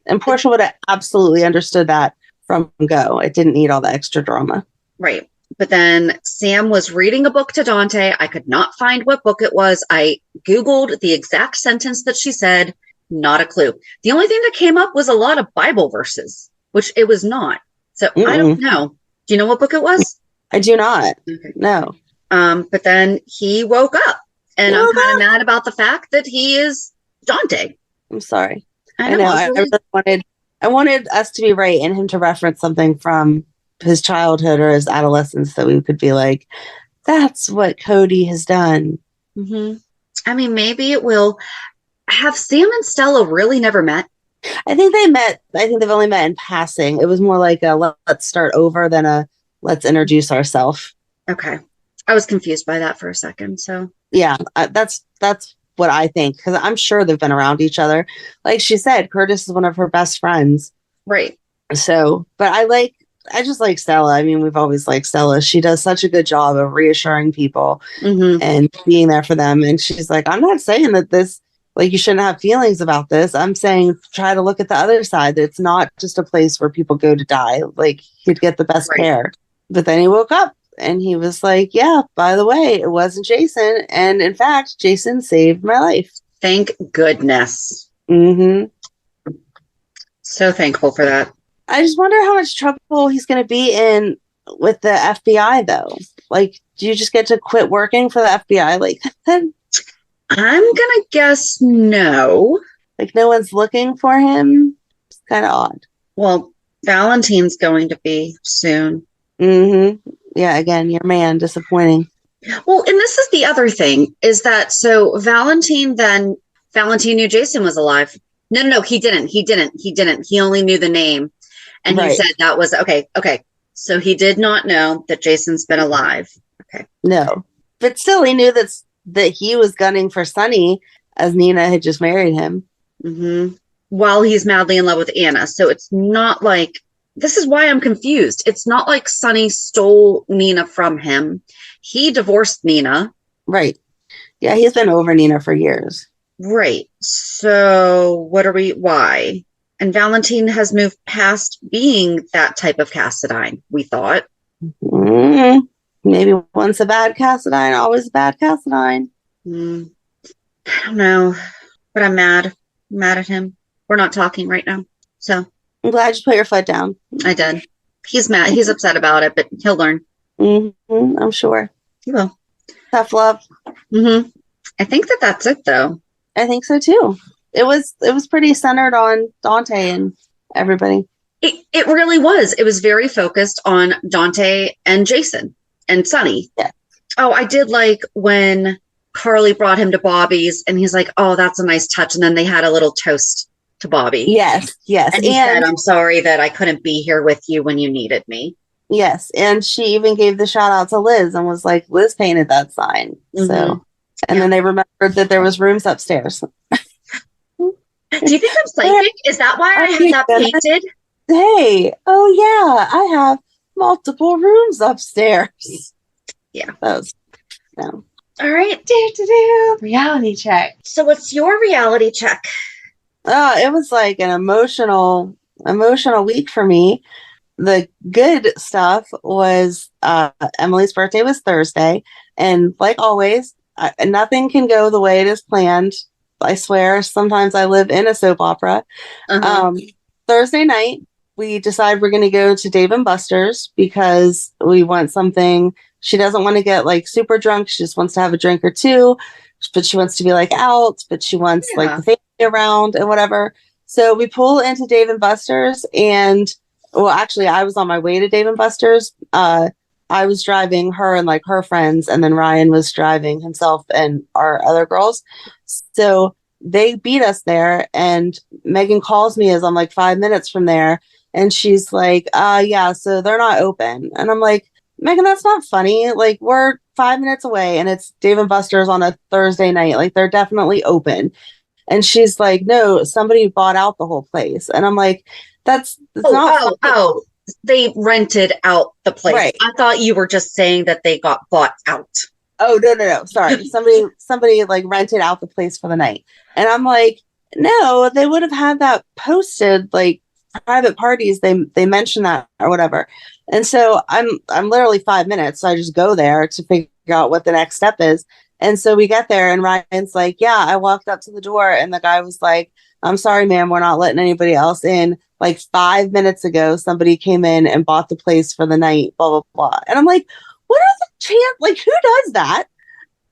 And Portia would have absolutely understood that from go. It didn't need all the extra drama. Right. But then Sam was reading a book to Dante. I could not find what book it was. I Googled the exact sentence that she said. Not a clue. The only thing that came up was a lot of Bible verses, which it was not. So I don't know. Do you know what book it was? I do not. Okay. No. But then he woke up, and I'm kind of mad about the fact that he is Dante. I'm sorry. I know. I wanted us to be right and him to reference something from his childhood or his adolescence that we could be like, that's what Cody has done. Mm-hmm. I mean, maybe it will. Have Sam and Stella really never met? I think they met. I think they've only met in passing. It was more like a let's start over than a let's introduce ourselves. Okay. I was confused by that for a second. So yeah, that's what I think, because I'm sure they've been around each other. Like she said, Curtis is one of her best friends. Right. So, but I just like Stella. I mean, we've always liked Stella. She does such a good job of reassuring people and being there for them. And she's like, I'm not saying that this, like, you shouldn't have feelings about this. I'm saying try to look at the other side. It's not just a place where people go to die. Like, he'd get the best care. But then he woke up and he was like, yeah, by the way, it wasn't Jason. And in fact, Jason saved my life. Thank goodness. Mm-hmm. So thankful for that. I just wonder how much trouble he's going to be in with the FBI, though. Like, do you just get to quit working for the FBI? Like, then, I'm going to guess no. like, no one's looking for him. It's kind of odd. Well, Valentine's going to be soon. Mm-hmm. Yeah, again, your man, disappointing. Well, and this is the other thing, is that so Valentine knew Jason was alive. No, he didn't. He only knew the name. And Right. he said that was okay. So he did not know that Jason's been alive. Okay. No. But still, he knew that he was gunning for Sonny as Nina had just married him. Mm-hmm. While he's madly in love with Anna. So it's not like, this is why I'm confused. It's not like Sonny stole Nina from him. He divorced Nina. Right. Yeah, he's been over Nina for years. Right. So why? And Valentine has moved past being that type of Cassadine, we thought. Maybe once a bad Cassadine, always a bad Cassadine. I don't know, but I'm mad. I'm mad at him. We're not talking right now. So I'm glad you put your foot down. I did. He's mad. He's upset about it, but he'll learn. Mm-hmm, I'm sure. He will. Tough love. Mm-hmm. I think that's it, though. I think so too. It was pretty centered on Dante and everybody. It really was. It was very focused on Dante and Jason and Sonny. Yeah. Oh, I did like when Carly brought him to Bobby's and he's like, oh, that's a nice touch. And then they had a little toast to Bobby. Yes. And he said, I'm sorry that I couldn't be here with you when you needed me. Yes. And she even gave the shout out to Liz and was like, Liz painted that sign. Mm-hmm. So, and then they remembered that there was rooms upstairs. Do you think I'm psychic? Is that why I had that painted? Hey, oh yeah, I have multiple rooms upstairs. Yeah. No. All right. Reality check. So what's your reality check? It was like an emotional week for me. The good stuff was Emily's birthday was Thursday, and like always, nothing can go the way it is planned. I swear, sometimes I live in a soap opera. Uh-huh. Thursday night, we decide we're going to go to Dave & Buster's because we want something. She doesn't want to get like super drunk. She just wants to have a drink or two, but she wants to be like out, but she wants like the family around and whatever. So we pull into Dave & Buster's and, well, actually I was on my way to Dave & Buster's. I was driving her and like her friends, and then Ryan was driving himself and our other girls. So they beat us there, and Megan calls me as I'm like 5 minutes from there, and she's like, yeah, so they're not open. And I'm like, Megan, that's not funny. Like, we're 5 minutes away and it's Dave & Buster's on a Thursday night. Like, they're definitely open. And she's like, no, somebody bought out the whole place. And I'm like, that's not funny. They rented out the place. Right. I thought you were just saying that they got bought out. Oh, no. Sorry. somebody like rented out the place for the night. And I'm like, no, they would have had that posted, like private parties. They mentioned that or whatever. And so I'm literally 5 minutes. So I just go there to figure out what the next step is. And so we get there and Ryan's like, yeah, I walked up to the door and the guy was like, I'm sorry, ma'am, we're not letting anybody else in. Like 5 minutes ago, somebody came in and bought the place for the night, blah, blah, blah. And I'm like, what are the chances? Like, who does that?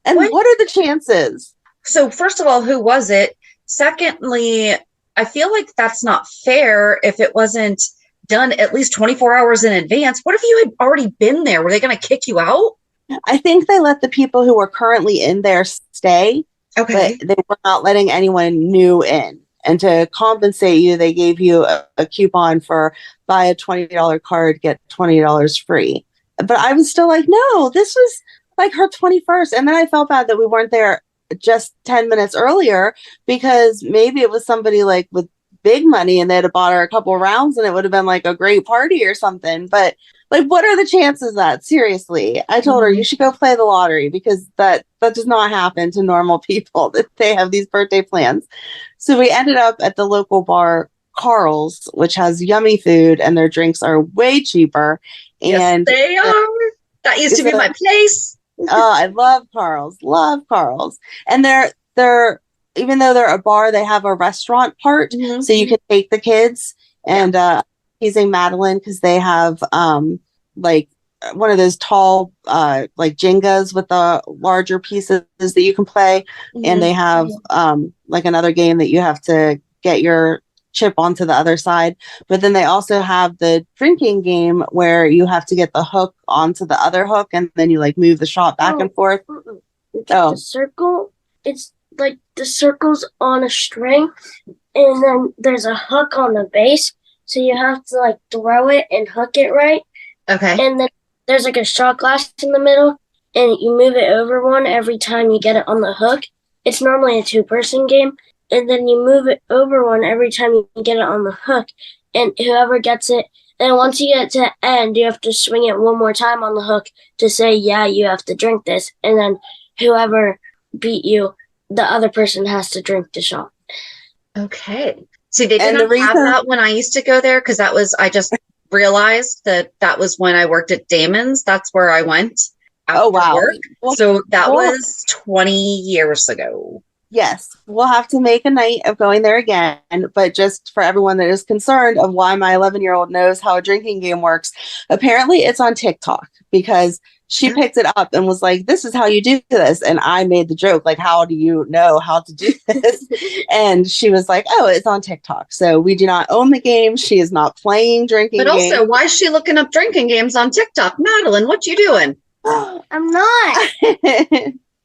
And what are the chances? So first of all, who was it? Secondly, I feel like that's not fair if it wasn't done at least 24 hours in advance. What if you had already been there? Were they going to kick you out? I think they let the people who were currently in there stay. Okay. But they were not letting anyone new in. And to compensate you, they gave you a coupon for buy a $20 card, get $20 free. But I was still like, no, this was like her 21st. And then I felt bad that we weren't there just 10 minutes earlier because maybe it was somebody like with big money and they had bought her a couple rounds and it would have been like a great party or something. But like, what are the chances of that? Seriously, I told her you should go play the lottery because that does not happen to normal people that they have these birthday plans. So we ended up at the local bar, Carl's, which has yummy food and their drinks are way cheaper. And yes, they are. That used to be my place. Oh, I love Carl's. And their even though they're a bar, they have a restaurant part, so you can take the kids. And teasing Madeline because they have like one of those tall like Jengas with the larger pieces that you can play, and they have like another game that you have to get your chip onto the other side. But then they also have the drinking game where you have to get the hook onto the other hook, and then you like move the shot back and forth. The circle, it's like the circle's on a string, and then there's a hook on the base, so you have to like throw it and hook it right. Okay. And then there's like a shot glass in the middle, and you move it over one every time you get it on the hook. It's normally a 2-person game, and then you move it over one every time you get it on the hook, and whoever gets it, and once you get to the end, you have to swing it one more time on the hook to say, yeah, you have to drink this, and then whoever beat you, the other person has to drink the shot. Okay. See, they didn't have that when I used to go there because I just realized that was when I worked at Damon's. That's where I went after work. Well, so that was 20 years ago. Yes, we'll have to make a night of going there again. But just for everyone that is concerned of why my 11-year-old knows how a drinking game works, apparently it's on TikTok because she picked it up and was like, this is how you do this. And I made the joke, like, how do you know how to do this? And she was like, oh, it's on TikTok. So we do not own the game. She is not playing drinking games. But also, why is she looking up drinking games on TikTok? Madeline, what you doing? I'm not.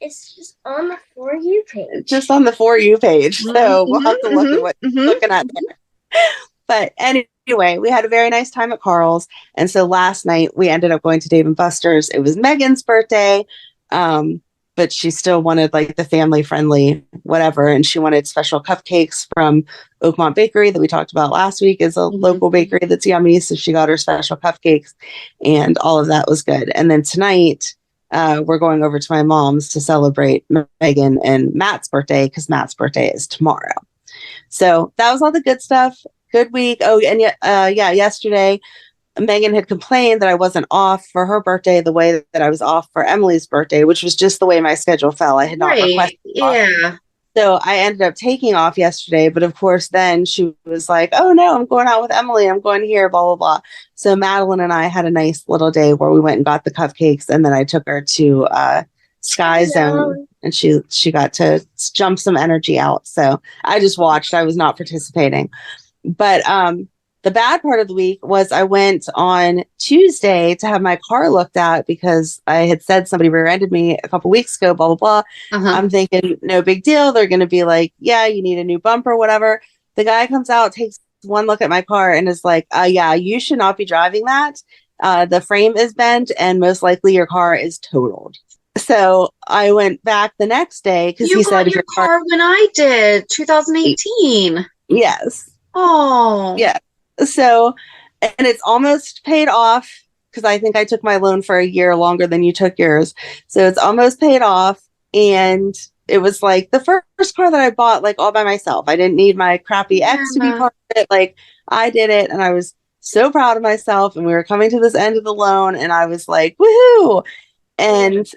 It's just on the For You page. Just on the For You page. So we'll have to look at what you're looking at there. But anyway, we had a very nice time at Carl's. And so last night we ended up going to Dave & Buster's. It was Megan's birthday. But she still wanted like the family friendly whatever. And she wanted special cupcakes from Oakmont Bakery that we talked about last week is a local bakery that's yummy. So she got her special cupcakes and all of that was good. And then tonight we're going over to my mom's to celebrate Megan and Matt's birthday because Matt's birthday is tomorrow. So that was all the good stuff. Good week. Oh, and yesterday Megan had complained that I wasn't off for her birthday the way that I was off for Emily's birthday, which was just the way my schedule fell. I had not requested off. So I ended up taking off yesterday, but of course then she was like, oh no, I'm going out with Emily. I'm going here, blah, blah, blah. So Madeline and I had a nice little day where we went and got the cupcakes and then I took her to Sky Zone and she got to jump some energy out. So I just watched. I was not participating. But the bad part of the week was I went on Tuesday to have my car looked at because I had said somebody rear-ended me a couple weeks ago, blah, blah, blah. I'm thinking, no big deal. They're going to be like, yeah, you need a new bumper, whatever. The guy comes out, takes one look at my car and is like, yeah, you should not be driving that. The frame is bent and most likely your car is totaled. So I went back the next day because he said your car when I did 2018. Yes. Oh, yeah. So, and it's almost paid off because I think I took my loan for a year longer than you took yours. So it's almost paid off. And it was like the first car that I bought, like all by myself. I didn't need my crappy ex to be part of it. Like I did it and I was so proud of myself. And we were coming to this end of the loan and I was like, woohoo. And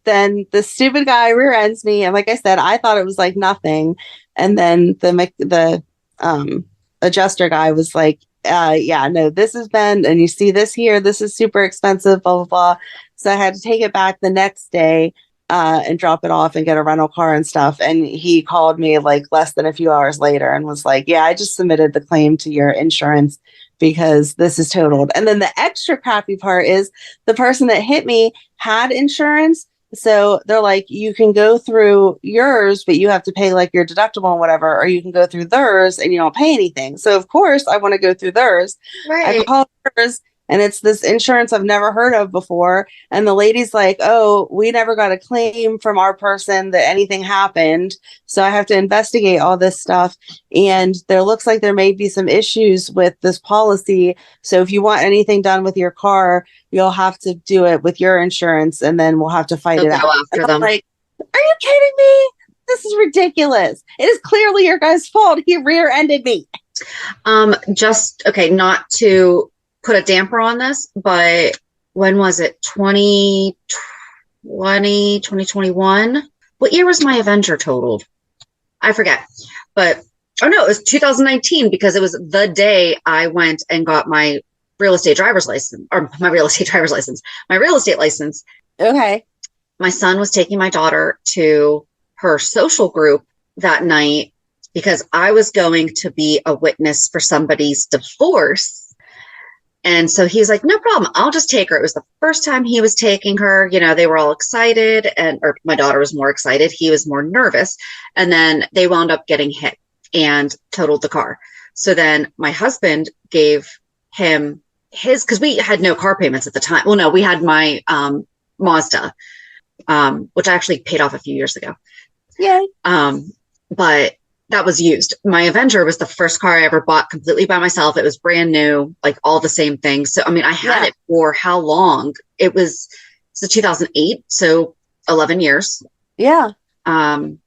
then the stupid guy rear ends me. And like I said, I thought it was like nothing. And then the adjuster guy was like, yeah, no, this is bent and you see this here, this is super expensive, blah, blah, blah. So I had to take it back the next day and drop it off and get a rental car and stuff. And he called me like less than a few hours later and was like, yeah, I just submitted the claim to your insurance because this is totaled. And then the extra crappy part is the person that hit me had insurance. So they're like, you can go through yours, but you have to pay like your deductible and whatever, or you can go through theirs and you don't pay anything. So of course I want to go through theirs. Right. I called hers and it's this insurance I've never heard of before. And the lady's like, oh, we never got a claim from our person that anything happened. So I have to investigate all this stuff. And there looks like there may be some issues with this policy. So if you want anything done with your car, you'll have to do it with your insurance and then we'll have to fight it out. After them. Like, are you kidding me? This is ridiculous. It is clearly your guy's fault. He rear-ended me. Okay, not to put a damper on this, but when was it? 2020, 2021? What year was my Avenger totaled? I forget. But, oh no, it was 2019 because it was the day I went and got my real estate license. My real estate license. Okay. My son was taking my daughter to her social group that night because I was going to be a witness for somebody's divorce. And so he's like, no problem. I'll just take her. It was the first time he was taking her. You know, they were all excited or my daughter was more excited. He was more nervous. And then they wound up getting hit and totaled the car. So then my husband gave him because we had no car payments at the time. Well, no, we had my Mazda, which I actually paid off a few years ago. Yeah. But that was used. My Avenger was the first car I ever bought completely by myself. It was brand new, like all the same things. So, I mean, I had it for how long? It was 2008. So 11 years. Yeah. And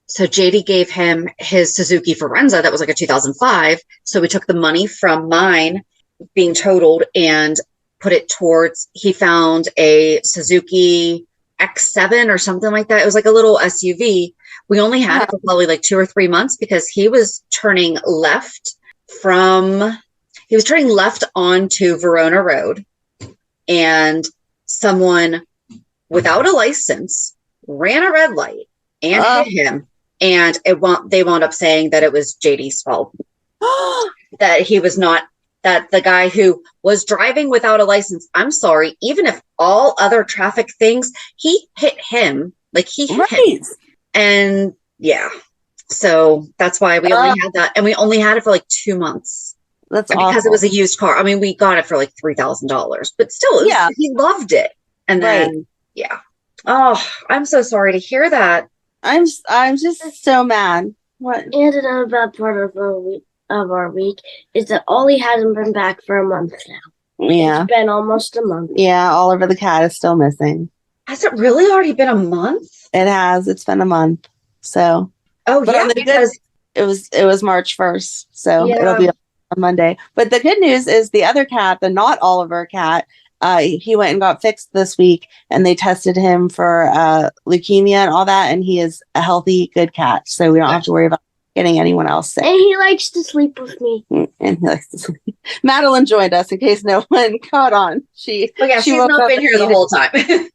so JD gave him his Suzuki Forenza. That was like a 2005. So we took the money from mine being totaled and put it towards, he found a Suzuki X7 or something like that. It was like a little SUV. We only had it for probably like 2 or 3 months because he was turning left onto Verona Road, and someone without a license ran a red light and hit him. And they wound up saying that it was JD's fault. That he was not, that the guy who was driving without a license, I'm sorry, even if all other traffic things, he hit him. Like he hit him. And yeah, so that's why we only had that. And we only had it for like 2 months. That's because awful. it was a used car. I mean, we got it for like $3,000, but still, he loved it. And then, oh, I'm so sorry to hear that. I'm just so mad. What? And another bad part of our week is that Ollie hasn't been back for a month now. Yeah. It's been almost a month. Yeah, Oliver the cat is still missing. Has it really already been a month? It has. It's been a month. So. Oh, but yeah, because it was March 1st. So it'll be on Monday. But the good news is the other cat, the not Oliver cat, he went and got fixed this week, and they tested him for leukemia and all that, and he is a healthy, good cat. So we don't have to worry about getting anyone else sick. And he likes to sleep with me. And he likes to sleep. Madeline joined us in case no one caught on. She's not been here the whole time.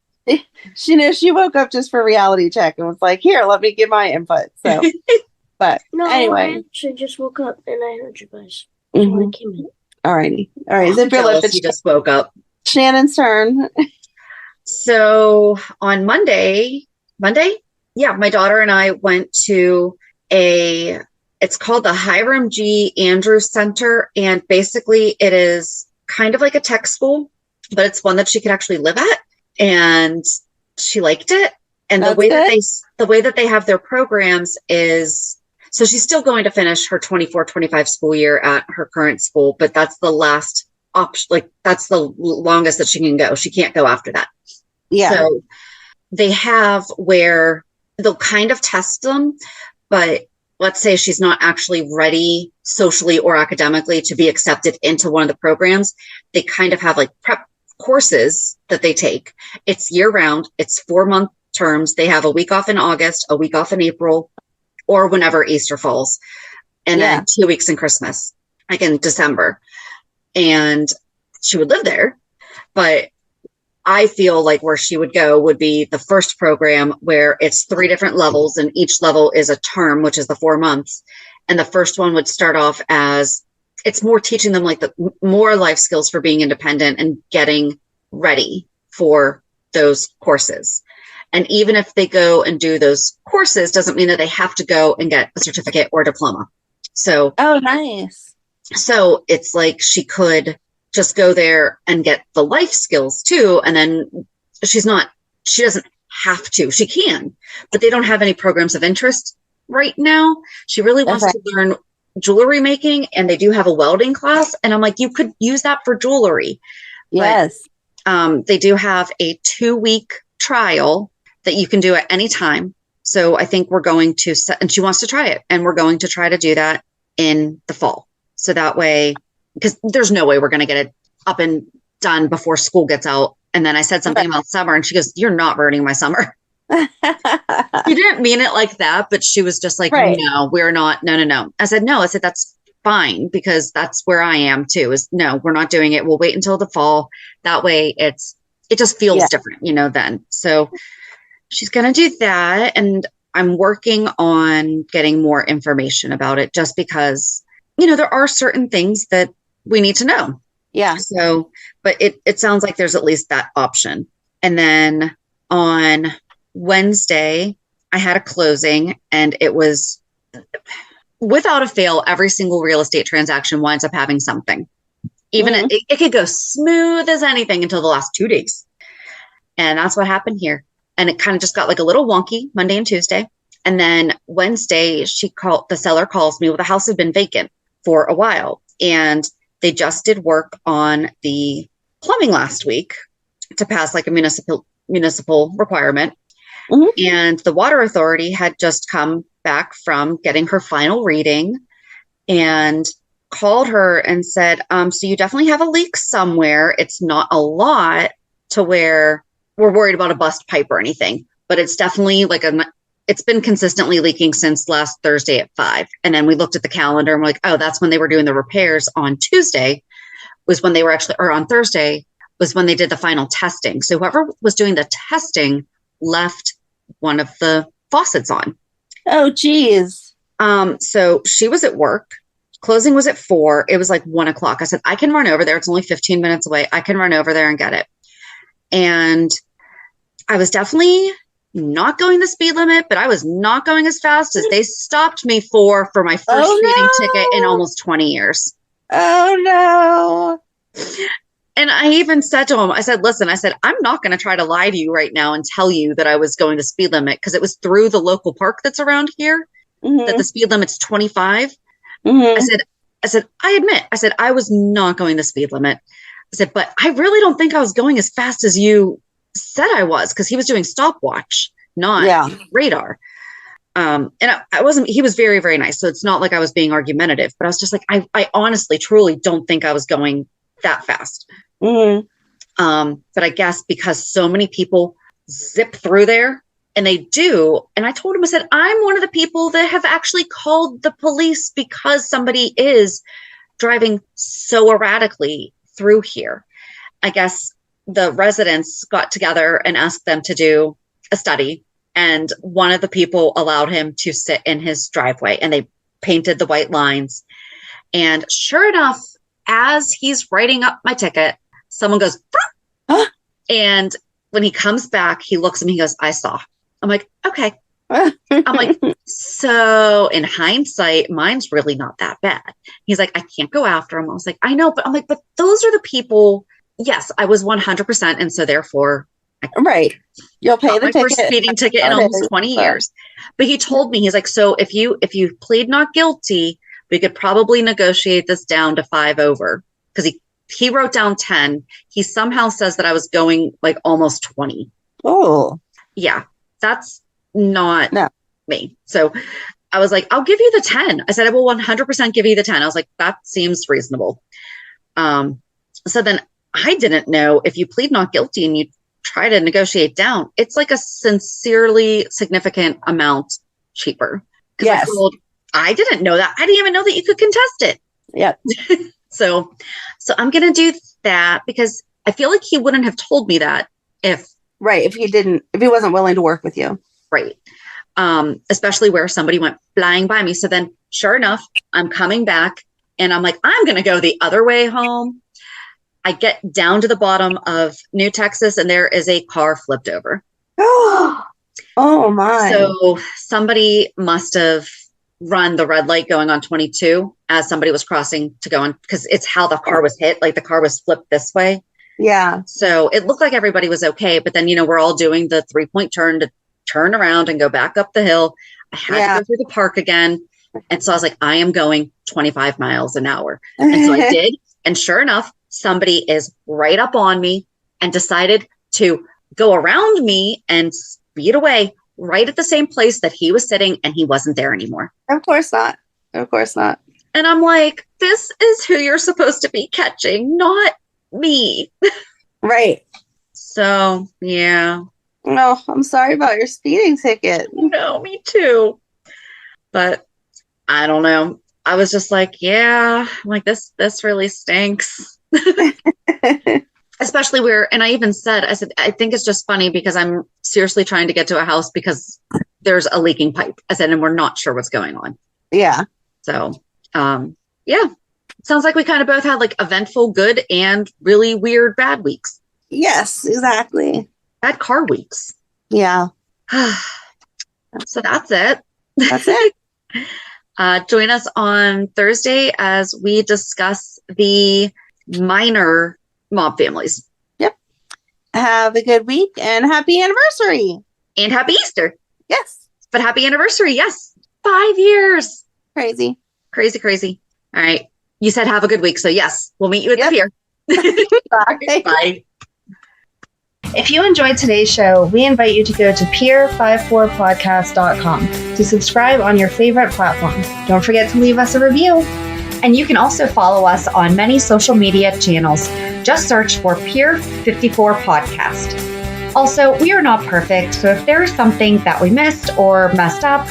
She woke up just for reality check and was like, here, let me give my input. So, but no, anyway. I actually just woke up and I heard you guys. So I came in. Alrighty. All right. Zip your lip. She just woke up. Shannon's turn. So on Monday, my daughter and I went to it's called the Hiram G. Andrews Center. And basically it is kind of like a tech school, but it's one that she could actually live at. And she liked it. And the way that they have their programs is, so she's still going to finish her 24-25 school year at her current school, but that's the last option. Like that's the longest that she can go. She can't go after that. Yeah. So they have where they'll kind of test them, but let's say she's not actually ready socially or academically to be accepted into one of the programs. They kind of have like prep courses that they take. It's year round. It's 4-month terms. They have a week off in August, a week off in April, or whenever Easter falls, and then 2 weeks in Christmas, like in December. And she would live there, but I feel like where she would go would be the first program where it's 3 different levels, and each level is a term, which is the 4 months. And the first one would start off as, it's more teaching them like the more life skills for being independent and getting ready for those courses. And even if they go and do those courses, doesn't mean that they have to go and get a certificate or diploma. So, oh, nice. So it's like she could just go there and get the life skills too. And then she doesn't have to, she can, but they don't have any programs of interest right now. She really wants to learn jewelry making, and they do have a welding class. And I'm like, you could use that for jewelry. Yes. But, they do have a 2-week trial that you can do at any time. So I think we're going to and she wants to try it, and we're going to try to do that in the fall. So that way, because there's no way we're going to get it up and done before school gets out. And then I said something about summer, and she goes, you're not ruining my summer. She didn't mean it like that, but she was just like, Right. no, we're not. No. I said, no. I said, that's fine because that's where I am too is no, we're not doing it. We'll wait until the fall. That way it just feels different, then. So she's going to do that. And I'm working on getting more information about it just because, there are certain things that we need to know. Yeah. So, but it sounds like there's at least that option. And then on Wednesday, I had a closing and it was without a fail, every single real estate transaction winds up having something. Even it could go smooth as anything until the last 2 days. And that's what happened here. And it kind of just got like a little wonky Monday and Tuesday. And then Wednesday, the seller calls me, well, the house had been vacant for a while. And they just did work on the plumbing last week to pass like a municipal requirement. Mm-hmm. And the water authority had just come back from getting her final reading and called her and said, so you definitely have a leak somewhere. It's not a lot to where we're worried about a bust pipe or anything, but it's definitely like it's been consistently leaking since last Thursday at 5. And then we looked at the calendar and we're like, oh, that's when they were doing the repairs. On Tuesday was when they were or on Thursday was when they did the final testing. So whoever was doing the testing left one of the faucets on. Oh, geez. So she was at work. Closing was at 4. It was like 1 o'clock. I said, I can run over there. It's only 15 minutes away. I can run over there and get it. And I was definitely not going the speed limit, but I was not going as fast as they stopped me for my first speeding ticket in almost 20 years. Oh, no. And I even said to him, I said, listen, I'm not going to try to lie to you right now and tell you that I was going the speed limit because it was through the local park that's around here that the speed limit's 25. I said, I admit, I was not going the speed limit. I said, but I really don't think I was going as fast as you said I was because he was doing stopwatch, not radar. And I wasn't, he was very, very nice. So it's not like I was being argumentative, but I was just like, I honestly, truly don't think I was going that fast. But I guess because so many people zip through there and they do. And I told him, I said, I'm one of the people that have actually called the police because somebody is driving so erratically through here. I guess the residents got together and asked them to do a study. And one of the people allowed him to sit in his driveway and they painted the white lines. And sure enough, as he's writing up my ticket, someone goes, huh? And when he comes back, he looks at me, he goes, I saw. I'm like, okay. I'm like, so in hindsight, mine's really not that bad. He's like, I can't go after him. I was like, I know, but I'm like, but those are the people. Yes, I was 100%. And so therefore, right. You'll pay the my first speeding ticket in almost 20 years. But he told me, he's like, so if you plead not guilty, we could probably negotiate this down to 5 over. Because he wrote down 10. He somehow says that I was going like almost 20. Oh. Yeah, that's not me. So I was like, I'll give you the 10. I said, I will 100% give you the 10. I was like, that seems reasonable. So then I didn't know if you plead not guilty and you try to negotiate down, it's like a sincerely significant amount cheaper. Yes. I didn't know that. I didn't even know that you could contest it. Yep. So I'm going to do that because I feel like he wouldn't have told me that if he wasn't willing to work with you. Right. Especially where somebody went flying by me. So then sure enough, I'm coming back and I'm like, I'm going to go the other way home. I get down to the bottom of New Texas and there is a car flipped over. Oh my. So somebody must have run the red light going on 22 as somebody was crossing to go on because it's how the car was hit. Like the car was flipped this way. Yeah. So it looked like everybody was okay. But then, we're all doing the 3-point turn to turn around and go back up the hill. I had to go through the park again. And so I was like, I am going 25 miles an hour. And so I did. And sure enough, somebody is right up on me and decided to go around me and speed away right at the same place that he was sitting and he wasn't there anymore. Of course not. Of course not. And I'm like, this is who you're supposed to be catching, not me. Right. So, yeah. No, I'm sorry about your speeding ticket. No, me too. But I don't know. I was just like, yeah, I'm like this really stinks. Especially and I even said, I think it's just funny because I'm seriously trying to get to a house because there's a leaking pipe. I said, and we're not sure what's going on. Yeah. So, yeah, sounds like we kind of both had like eventful, good and really weird, bad weeks. Yes, exactly. Bad car weeks. Yeah. So that's it. That's it. Join us on Thursday as we discuss the minor mob families. Yep. Have a good week and happy anniversary. And happy Easter. Yes. But happy anniversary. Yes. 5 years. Crazy. Crazy. All right. You said have a good week. So yes, we'll meet you at the pier. Bye. Bye. If you enjoyed today's show, we invite you to go to peer54podcast.com to subscribe on your favorite platform. Don't forget to leave us a review. And you can also follow us on many social media channels. Just search for Peer54 Podcast. Also, we are not perfect, so if there is something that we missed or messed up,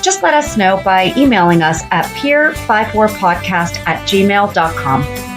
just let us know by emailing us at peer54podcast@gmail.com.